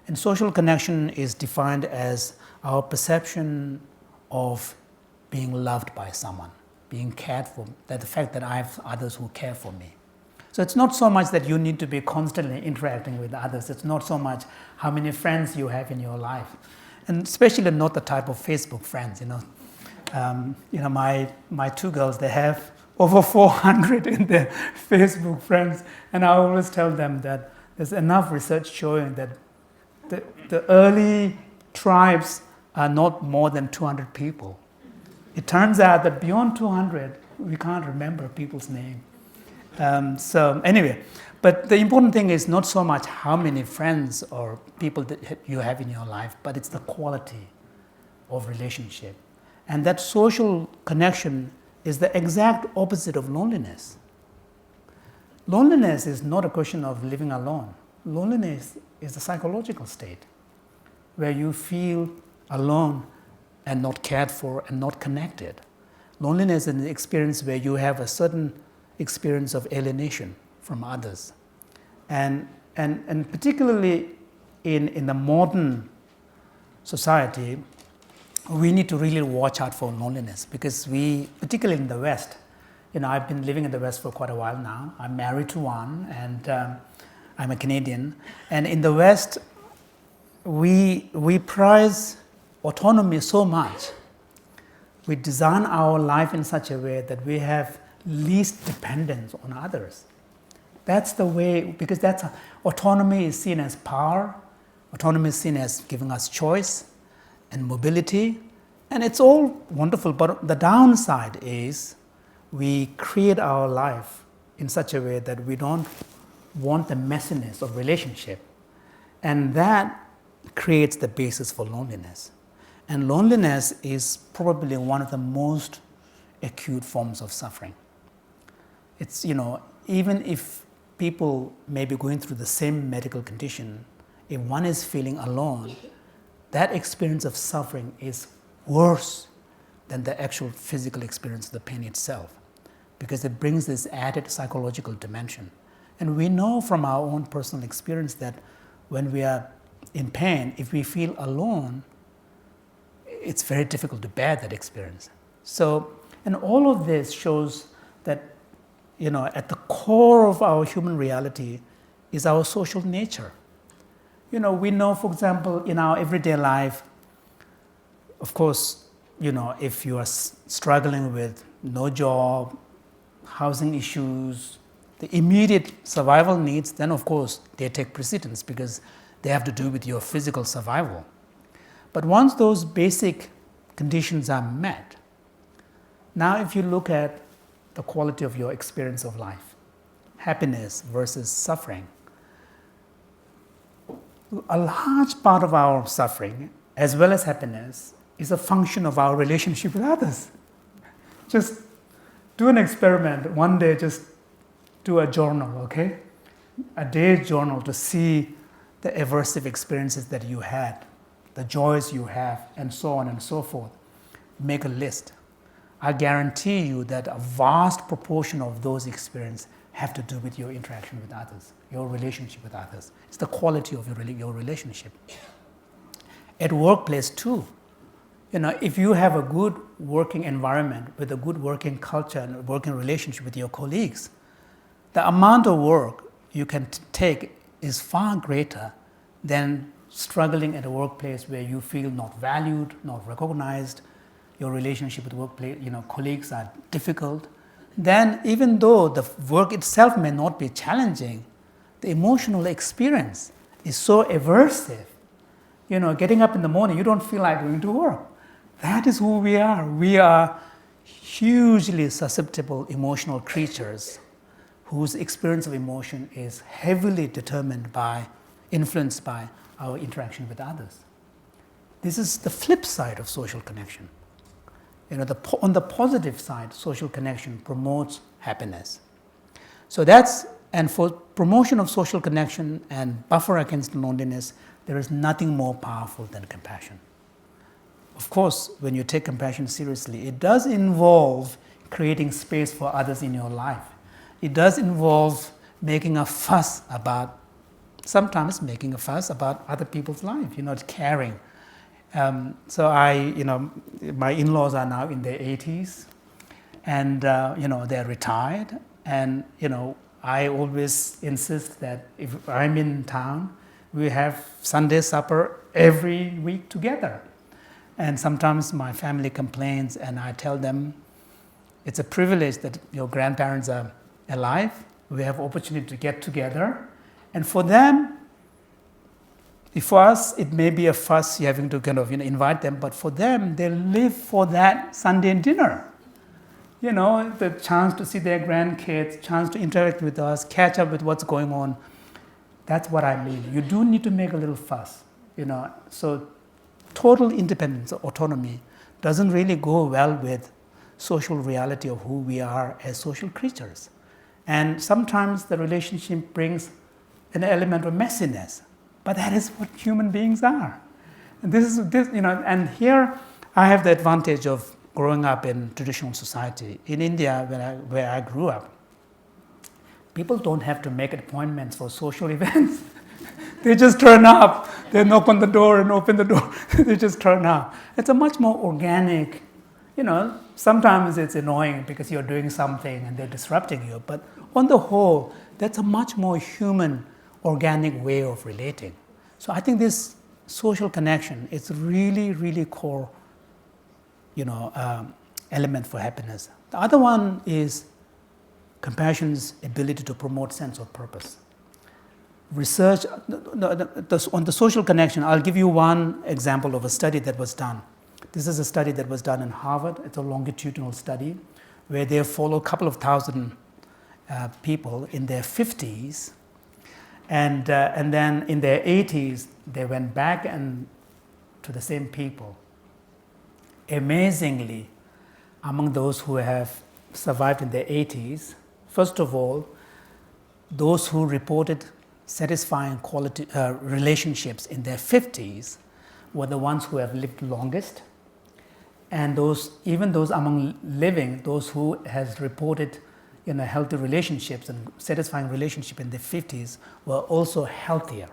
And social connection is defined as our perception of being loved by someone, being cared for, that the fact that I have others who care for me. So it's not so much that you need to be constantly interacting with others. It's not so much how many friends you have in your life, and especially not the type of Facebook friends. My 2 girls, they have over 400 in their Facebook friends, and I always tell them that there's enough research showing that the early tribes are not more than 200 people. It turns out that beyond 200, we can't remember people's name. So anyway, but the important thing is not so much how many friends or people that you have in your life, but it's the quality of relationship. And that social connection is the exact opposite of loneliness. Loneliness is not a question of living alone. Loneliness is a psychological state where you feel alone and not cared for and not connected. Loneliness is an experience where you have a certain experience of alienation from others. And particularly in the modern society, we need to really watch out for loneliness, because we, particularly in the West, I've been living in the West for quite a while now. I'm married to one, and I'm a Canadian. And in the West, we prize autonomy so much. We design our life in such a way that we have least dependence on others. That's the way, because autonomy is seen as power, autonomy is seen as giving us choice and mobility, and it's all wonderful, but the downside is we create our life in such a way that we don't want the messiness of relationship, and that creates the basis for loneliness. And loneliness is probably one of the most acute forms of suffering. It's, even if people may be going through the same medical condition, if one is feeling alone, that experience of suffering is worse than the actual physical experience of the pain itself, because it brings this added psychological dimension. And we know from our own personal experience that when we are in pain, if we feel alone, it's very difficult to bear that experience. So, and all of this shows that, at the core of our human reality is our social nature. We know, for example, in our everyday life, of course, if you are struggling with no job, housing issues, the immediate survival needs, then of course they take precedence because they have to do with your physical survival. But once those basic conditions are met, now if you look at the quality of your experience of life, happiness versus suffering, a large part of our suffering, as well as happiness, is a function of our relationship with others. Just do an experiment one day, just do a journal, okay? A day journal to see the aversive experiences that you had, the joys you have, and so on and so forth. Make a list. I guarantee you that a vast proportion of those experiences have to do with your interaction with others, your relationship with others. It's the quality of your relationship. At workplace too, if you have a good working environment with a good working culture and a working relationship with your colleagues, the amount of work you can take is far greater than struggling at a workplace where you feel not valued, not recognized, your relationship with workplace, colleagues are difficult. Then even though the work itself may not be challenging, the emotional experience is so aversive. Getting up in the morning, you don't feel like going to work. That is who we are. We are hugely susceptible emotional creatures whose experience of emotion is heavily influenced by our interaction with others. This is the flip side of social connection. On the positive side, social connection promotes happiness. And for promotion of social connection and buffer against loneliness, there is nothing more powerful than compassion. Of course, when you take compassion seriously, it does involve creating space for others in your life. It does involve sometimes making a fuss about other people's life, caring. My in-laws are now in their 80s, and they're retired. And I always insist that if I'm in town, we have Sunday supper every week together. And sometimes my family complains, and I tell them it's a privilege that your grandparents are alive. We have opportunity to get together, and for them. For us, it may be a fuss, you having to invite them, but for them, they live for that Sunday dinner. The chance to see their grandkids, chance to interact with us, catch up with what's going on. That's what I mean. You do need to make a little fuss, So total independence, autonomy, doesn't really go well with social reality of who we are as social creatures. And sometimes the relationship brings an element of messiness. But that is what human beings are. And and here I have the advantage of growing up in traditional society. In India, where I grew up, people don't have to make appointments for social events. They just turn up. They knock on the door and open the door. They just turn up. It's a much more organic, sometimes it's annoying because you're doing something and they're disrupting you. But on the whole, that's a much more human, organic way of relating. So I think this social connection is really, really core, element for happiness. The other one is compassion's ability to promote sense of purpose. Research on the social connection, I'll give you one example of a study that was done. This is a study that was done in Harvard. It's a longitudinal study where they follow a couple of thousand people in their 50s. And then in their 80s, they went back to the same people. Amazingly, among those who have survived in their 80s, first of all, those who reported satisfying quality relationships in their 50s were the ones who have lived longest. And those among living, those who has reported healthy relationships and satisfying relationship in their 50s were also healthier.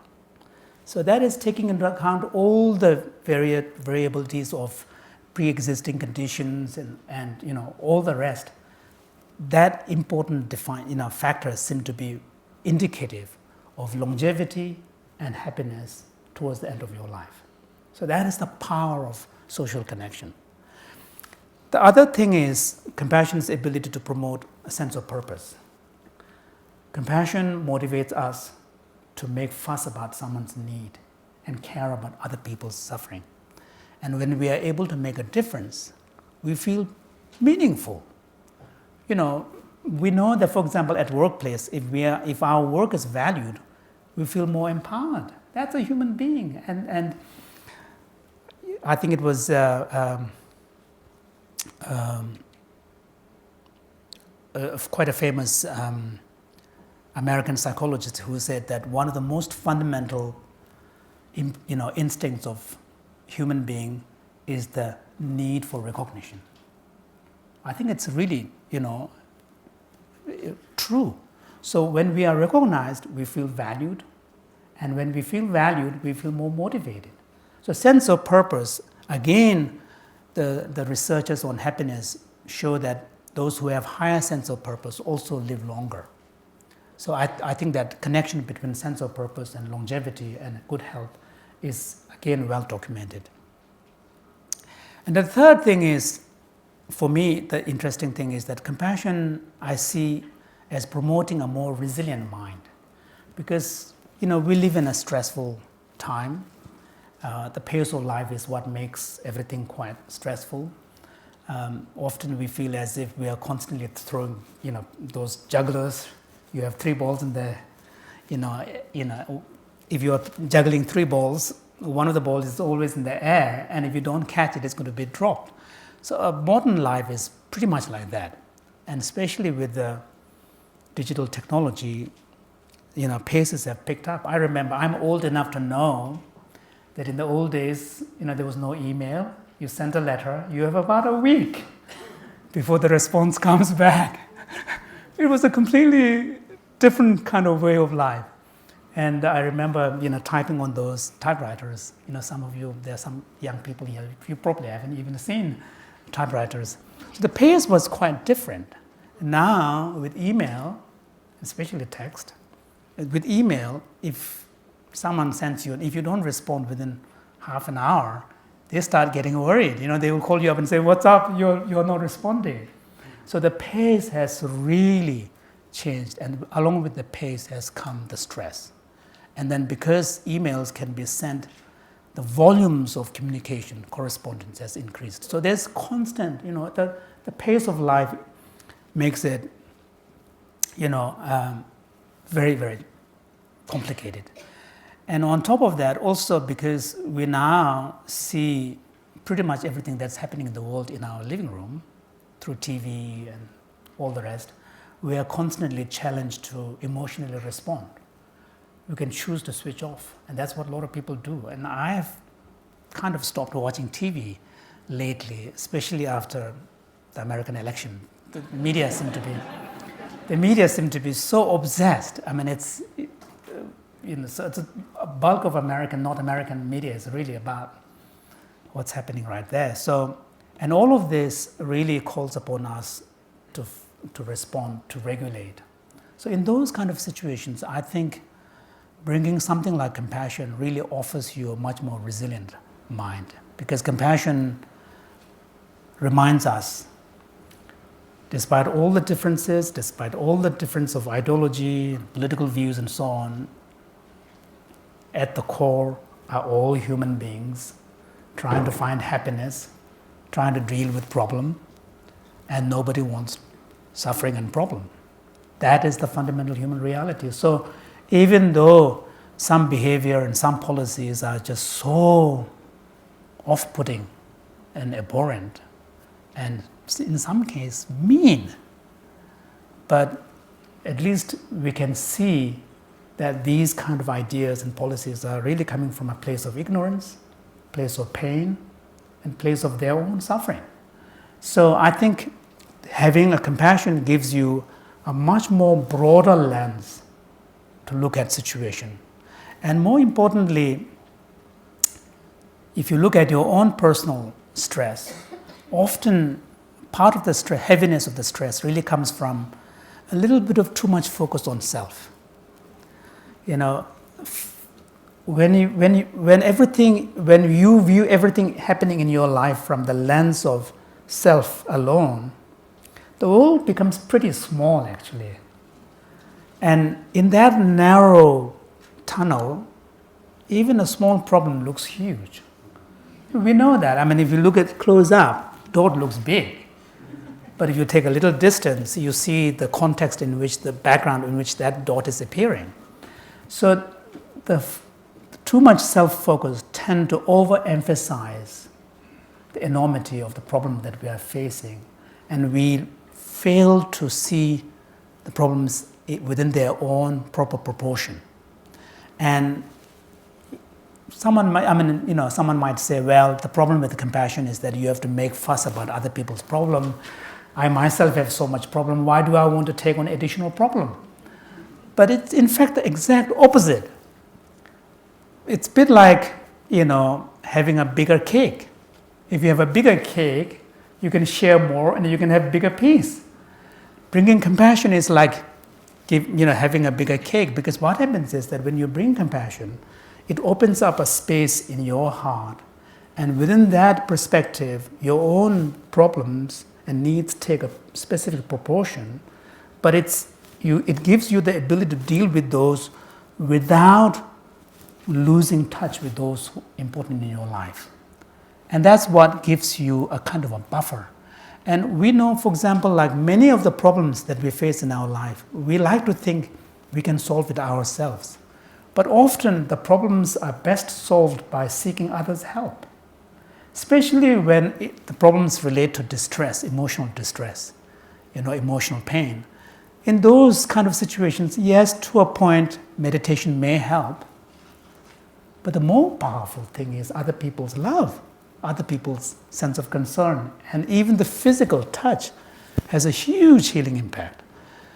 So that is taking into account all the variabilities of pre-existing conditions and all the rest. That important factors seem to be indicative of longevity and happiness towards the end of your life. So that is the power of social connection. The other thing is compassion's ability to promote a sense of purpose. Compassion motivates us to make fuss about someone's need and care about other people's suffering. And when we are able to make a difference, we feel meaningful. We know that, for example, at workplace, if our work is valued, we feel more empowered. That's a human being. And I think it was quite a famous American psychologist who said that one of the most fundamental instincts of human being is the need for recognition. I think it's really, true. So when we are recognized, we feel valued. And when we feel valued, we feel more motivated. So sense of purpose, again, the researchers on happiness show that those who have higher sense of purpose also live longer. So I think that connection between sense of purpose and longevity and good health is, again, well documented. And the third thing is, for me, the interesting thing is that compassion I see as promoting a more resilient mind. Because, we live in a stressful time. The pace of life is what makes everything quite stressful. Often we feel as if we are constantly throwing, those jugglers. You have 3 balls in there, if you're juggling 3 balls, one of the balls is always in the air, and if you don't catch it, it's going to be dropped. So modern life is pretty much like that. And especially with the digital technology, paces have picked up. I remember, I'm old enough to know that in the old days, there was no email. You sent a letter, you have about a week before the response comes back. It was a completely different kind of way of life. And I remember, typing on those typewriters. Some of you, there are some young people here, you probably haven't even seen typewriters. So the pace was quite different. Now, with email, especially text, with email, if someone sends you, if you don't respond within half an hour, they start getting worried. They will call you up and say, "What's up? You're not responding." So the pace has really changed, and along with the pace has come the stress. And then because emails can be sent, the volumes of communication, correspondence has increased. So there's constant, the pace of life makes it, very, very complicated. And on top of that, also because we now see pretty much everything that's happening in the world in our living room, through TV and all the rest, we are constantly challenged to emotionally respond. We can choose to switch off, and that's what a lot of people do. And I have kind of stopped watching TV lately, especially after the American election. The media seem to be so obsessed. I mean, it's a bulk of North American media is really about what's happening right there. So, and all of this really calls upon us to respond, to regulate. So in those kind of situations, I think bringing something like compassion really offers you a much more resilient mind, because compassion reminds us, despite all the differences, despite all the difference of ideology, political views and so on, at the core are all human beings trying to find happiness, trying to deal with problem, and nobody wants suffering and problem. That is the fundamental human reality. So even though some behavior and some policies are just so off-putting and abhorrent, and in some cases mean, but at least we can see that these kind of ideas and policies are really coming from a place of ignorance, place of pain, and place of their own suffering. So I think having a compassion gives you a much more broader lens to look at situation. And more importantly, if you look at your own personal stress, often part of the heaviness of the stress really comes from a little bit of too much focus on self. When you view everything happening in your life from the lens of self alone, the world becomes pretty small, actually. And in that narrow tunnel, even a small problem looks huge. We know that. I mean, if you look at close up, dot looks big. But if you take a little distance, you see the context in which, the background in which that dot is appearing. So too much self-focus tend to overemphasize the enormity of the problem that we are facing, and we fail to see the problems within their own proper proportion. And someone might say, well, the problem with compassion is that you have to make fuss about other people's problem. I myself have so much problem. Why do I want to take on additional problem? But it's in fact the exact opposite. It's a bit like, having a bigger cake. If you have a bigger cake, you can share more and you can have bigger piece. Bringing compassion is like having a bigger cake, because what happens is that when you bring compassion, it opens up a space in your heart, and within that perspective, your own problems and needs take a specific proportion, but it gives you the ability to deal with those without losing touch with those important in your life. And that's what gives you a kind of a buffer. And we know, for example, like many of the problems that we face in our life, we like to think we can solve it ourselves. But often the problems are best solved by seeking others' help, especially when the problems relate to distress, emotional distress, emotional pain. In those kind of situations, yes, to a point, meditation may help. But the more powerful thing is other people's love, other people's sense of concern, and even the physical touch has a huge healing impact.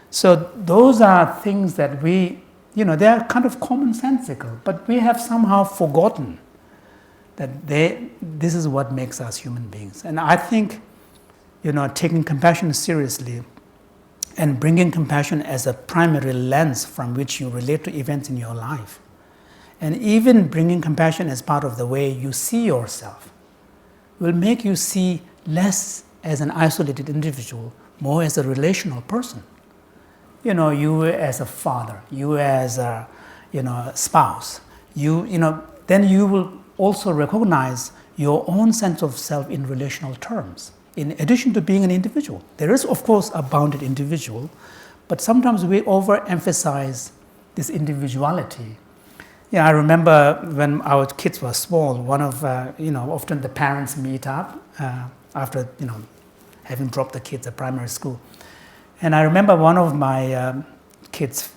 So those are things that they are kind of commonsensical, but we have somehow forgotten that this is what makes us human beings. And I think, taking compassion seriously and bringing compassion as a primary lens from which you relate to events in your life, and even bringing compassion as part of the way you see yourself, will make you see less as an isolated individual, more as a relational person. You as a father, you as a spouse, then you will also recognize your own sense of self in relational terms. In addition to being an individual, there is of course a bounded individual, but sometimes we overemphasize this individuality. I remember when our kids were small, often the parents meet up after, having dropped the kids at primary school. And I remember one of my kids'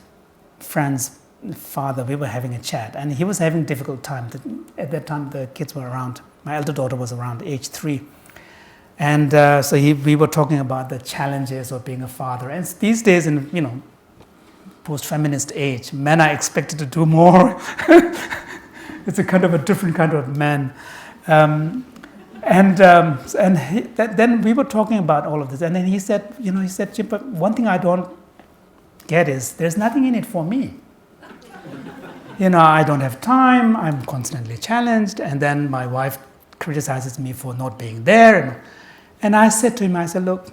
friends' father, we were having a chat, and he was having a difficult time. At that time, the kids were around, my elder daughter was around age 3. And so we were talking about the challenges of being a father. And these days, in, post-feminist age, men are expected to do more. It's a kind of a different kind of man. Then we were talking about all of this, and then he said, Jinpa, one thing I don't get is there's nothing in it for me. I don't have time, I'm constantly challenged, and then my wife criticizes me for not being there. And I said to him, look,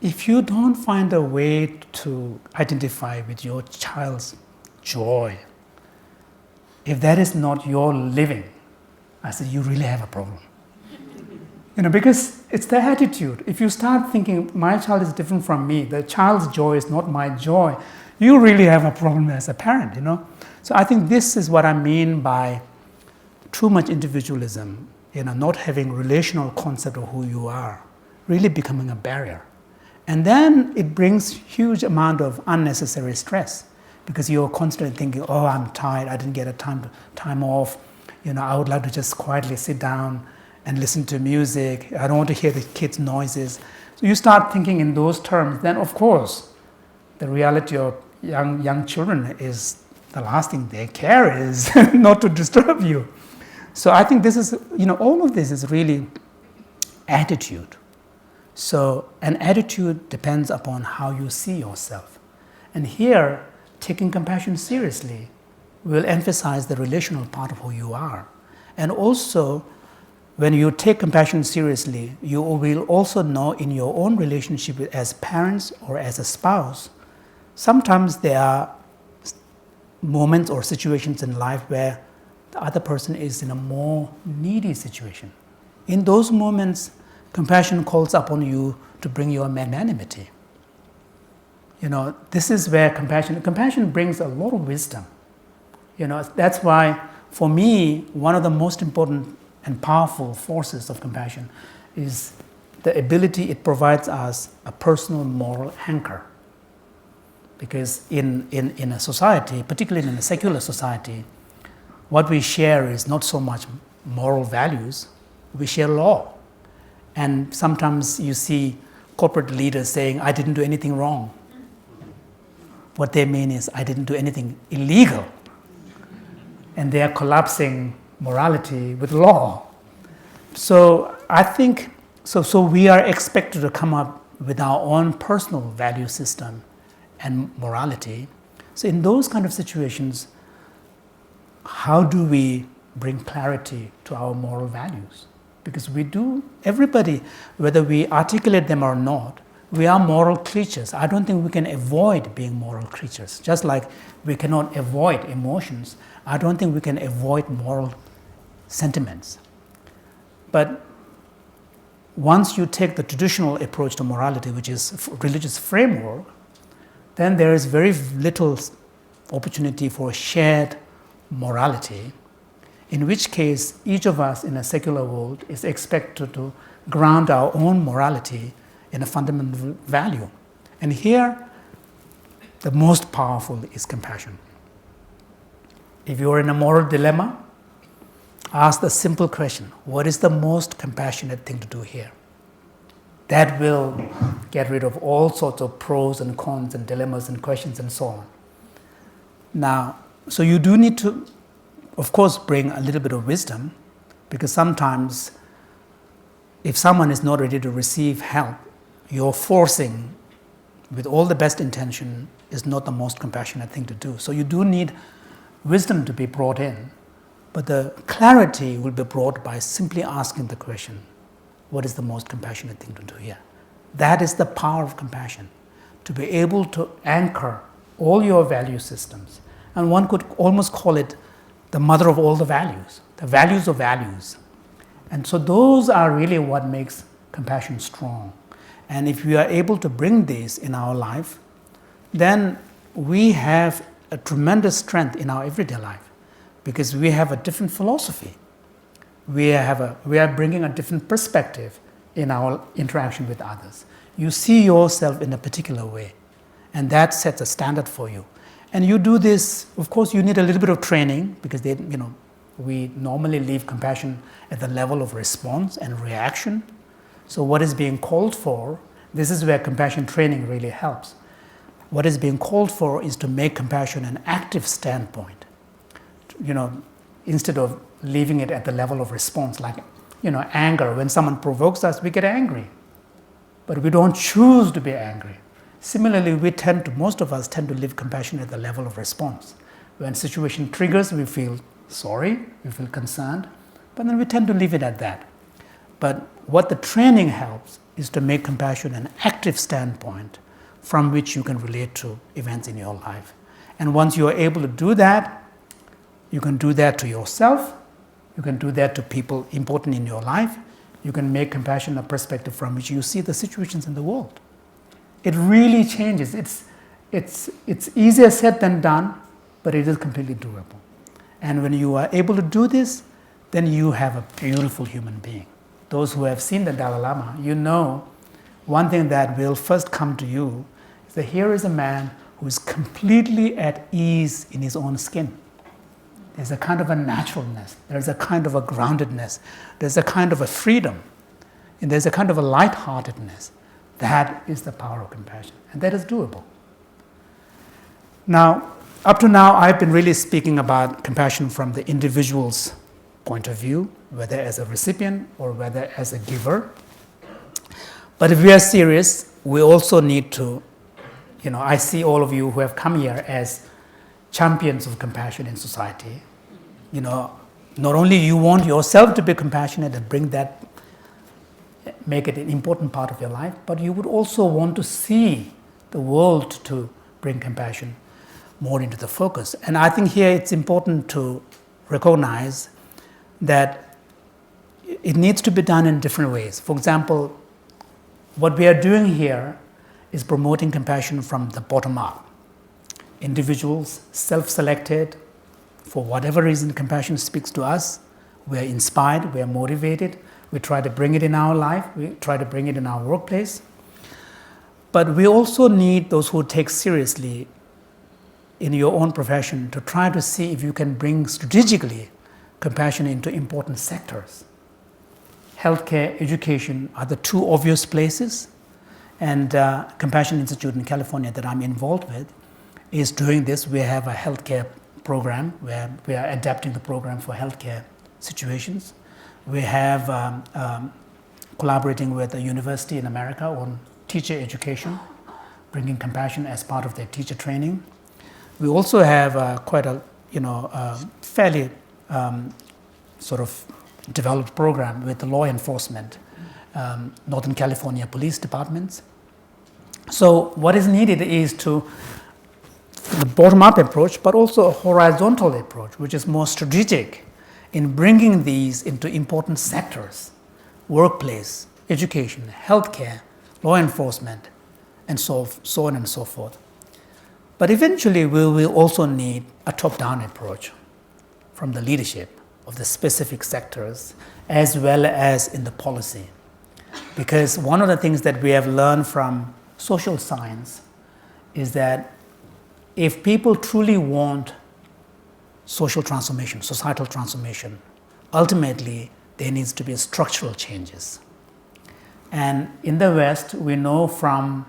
if you don't find a way to identify with your child's joy, if that is not your living, I said, you really have a problem. Because it's the attitude. If you start thinking, my child is different from me, the child's joy is not my joy, you really have a problem as a parent, So I think this is what I mean by too much individualism, not having relational concept of who you are, really becoming a barrier. And then it brings huge amount of unnecessary stress, because you're constantly thinking, oh, I'm tired, I didn't get a time off, I would like to just quietly sit down and listen to music, I don't want to hear the kids' noises. So you start thinking in those terms, then of course, the reality of young children is the last thing they care is not to disturb you. So I think this is, all of this is really attitude. So an attitude depends upon how you see yourself. And here, taking compassion seriously will emphasize the relational part of who you are. And also, when you take compassion seriously, you will also know in your own relationship as parents or as a spouse, sometimes there are moments or situations in life where the other person is in a more needy situation. In those moments, compassion calls upon you to bring your magnanimity. This is where compassion brings a lot of wisdom. That's why, for me, one of the most important and powerful forces of compassion is the ability it provides us a personal moral anchor. Because in a society, particularly in a secular society, what we share is not so much moral values, we share law. And sometimes you see corporate leaders saying, I didn't do anything wrong. What they mean is, I didn't do anything illegal. And they are collapsing morality with law. So I think, so we are expected to come up with our own personal value system and morality. So in those kind of situations, how do we bring clarity to our moral values? Because we do, everybody, whether we articulate them or not, we are moral creatures. I don't think we can avoid being moral creatures. Just like we cannot avoid emotions, I don't think we can avoid moral sentiments. But once you take the traditional approach to morality, which is religious framework, then there is very little opportunity for shared morality, in which case each of us in a secular world is expected to ground our own morality in a fundamental value. And here, the most powerful is compassion. If you are in a moral dilemma, ask the simple question, what is the most compassionate thing to do here? That will get rid of all sorts of pros and cons and dilemmas and questions and so on. Now, so you do need to, of course, bring a little bit of wisdom, because sometimes if someone is not ready to receive help, you're forcing, with all the best intention, is not the most compassionate thing to do. So you do need wisdom to be brought in, but the clarity will be brought by simply asking the question, what is the most compassionate thing to do here? That is the power of compassion, to be able to anchor all your value systems. And one could almost call it the mother of all the values of values. And so those are really what makes compassion strong. And if we are able to bring this in our life, then we have a tremendous strength in our everyday life, because we have a different philosophy. We are bringing a different perspective in our interaction with others. You see yourself in a particular way, and that sets a standard for you. And you do this, of course, you need a little bit of training, because we normally leave compassion at the level of response and reaction. So what is being called for, this is where compassion training really helps. What is being called for is to make compassion an active standpoint. Instead of leaving it at the level of response, like, anger. When someone provokes us, we get angry. But we don't choose to be angry. Similarly, most of us tend to live compassion at the level of response. When situation triggers, we feel sorry, we feel concerned, but then we tend to leave it at that. But what the training helps is to make compassion an active standpoint from which you can relate to events in your life. And once you are able to do that, you can do that to yourself, you can do that to people important in your life, you can make compassion a perspective from which you see the situations in the world. It really changes. It's easier said than done, but it is completely doable. And when you are able to do this, then you have a beautiful human being. Those who have seen the Dalai Lama, one thing that will first come to you is that here is a man who is completely at ease in his own skin. There's a kind of a naturalness, there's a kind of a groundedness, there's a kind of a freedom, and there's a kind of a lightheartedness. That is the power of compassion, and that is doable. Now, up to now, I've been really speaking about compassion from the individual's point of view, whether as a recipient or whether as a giver. But if we are serious, we also need to, I see all of you who have come here as champions of compassion in society. Not only you want yourself to be compassionate and make it an important part of your life, but you would also want to see the world to bring compassion more into the focus. And I think here it's important to recognize that it needs to be done in different ways. For example, what we are doing here is promoting compassion from the bottom up. Individuals, self-selected, for whatever reason compassion speaks to us, we are inspired, we are motivated, we try to bring it in our life, we try to bring it in our workplace. But we also need those who take seriously in your own profession to try to see if you can bring strategically compassion into important sectors. Healthcare, education are the two obvious places. And Compassion Institute in California that I'm involved with is doing this. We have a healthcare program where we are adapting the program for healthcare situations. We have collaborating with a university in America on teacher education, bringing compassion as part of their teacher training. We also have quite a fairly sort of developed program with the law enforcement, Northern California police departments. So what is needed is the bottom-up approach, but also a horizontal approach, which is more strategic in bringing these into important sectors: workplace, education, healthcare, law enforcement, and so on and so forth. But eventually, we will also need a top-down approach from the leadership of the specific sectors, as well as in the policy. Because one of the things that we have learned from social science is that if people truly want social transformation, societal transformation, ultimately there needs to be structural changes. And in the West, we know from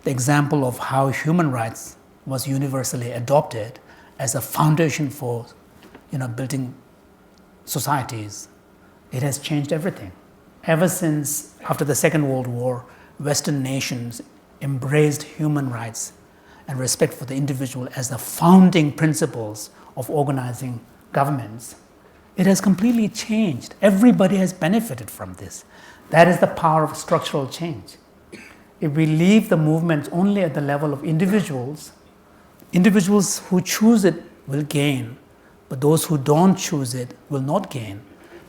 the example of how human rights was universally adopted as a foundation for building societies. It has changed everything. Ever since after the Second World War, Western nations embraced human rights and respect for the individual as the founding principles of organizing governments. It has completely changed. Everybody has benefited from this. That is the power of structural change. If we leave the movements only at the level of individuals who choose it will gain, but those who don't choose it will not gain.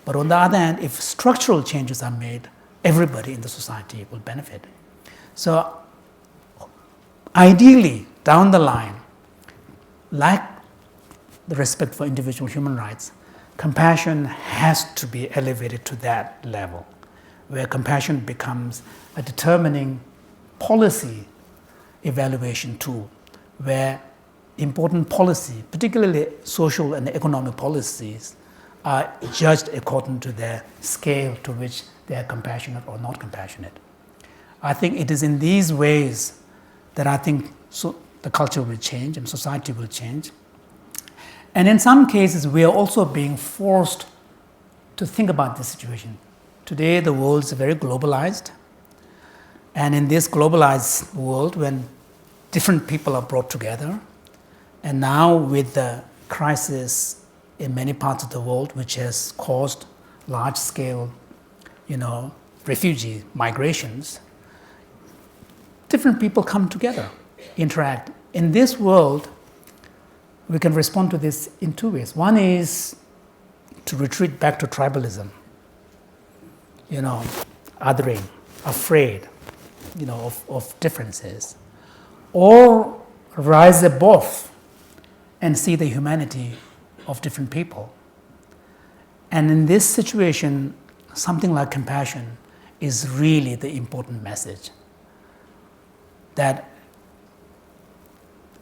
But on the other hand, if structural changes are made, everybody in the society will benefit. So ideally, down the line, like the respect for individual human rights, compassion has to be elevated to that level, where compassion becomes a determining policy evaluation tool, where important policy, particularly social and economic policies, are judged according to their scale to which they are compassionate or not compassionate. I think it is in these ways that I think the culture will change and society will change. And in some cases, we are also being forced to think about this situation. Today, the world is very globalized. And in this globalized world, when different people are brought together, and now with the crisis in many parts of the world, which has caused large-scale, refugee migrations, different people come together, interact. In this world, we can respond to this in two ways. One is to retreat back to tribalism, othering, afraid, of differences, or rise above and see the humanity of different people. And in this situation, something like compassion is really the important message that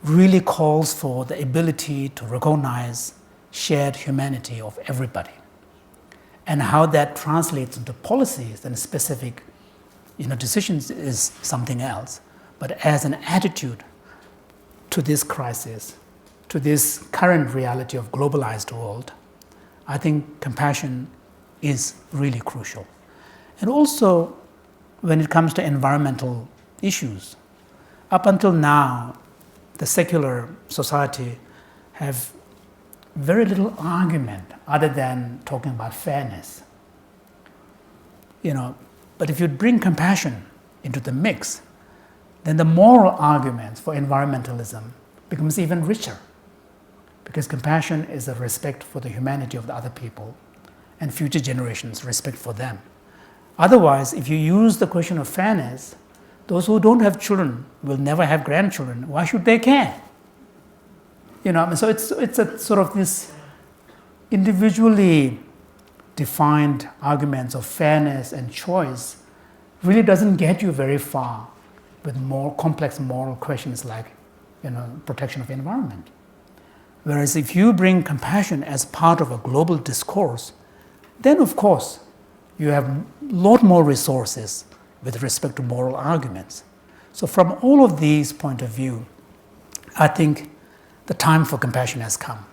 really calls for the ability to recognize shared humanity of everybody. And how that translates into policies and specific decisions is something else. But as an attitude to this crisis, to this current reality of globalized world, I think compassion is really crucial. And also, when it comes to environmental issues, up until now, the secular society have very little argument other than talking about fairness. But if you bring compassion into the mix, then the moral arguments for environmentalism becomes even richer. Because compassion is a respect for the humanity of the other people and future generations' respect for them. Otherwise, if you use the question of fairness, those who don't have children will never have grandchildren. Why should they care? So it's a sort of this individually defined arguments of fairness and choice really doesn't get you very far with more complex moral questions like protection of the environment. Whereas if you bring compassion as part of a global discourse, then of course you have a lot more resources with respect to moral arguments. So from all of these point of view, I think the time for compassion has come.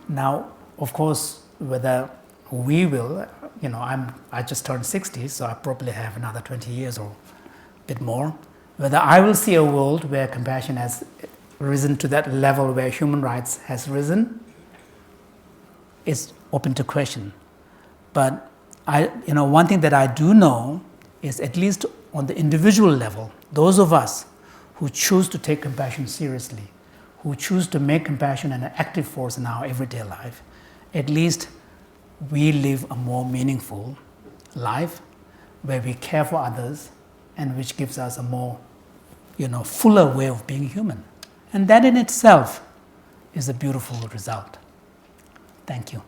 Now, of course, whether we will, I just turned 60, so I probably have another 20 years or a bit more. Whether I will see a world where compassion has risen to that level where human rights has risen is open to question. But one thing that I do know is, at least on the individual level, those of us who choose to take compassion seriously, who choose to make compassion an active force in our everyday life, at least we live a more meaningful life where we care for others and which gives us a more, fuller way of being human. And that in itself is a beautiful result. Thank you.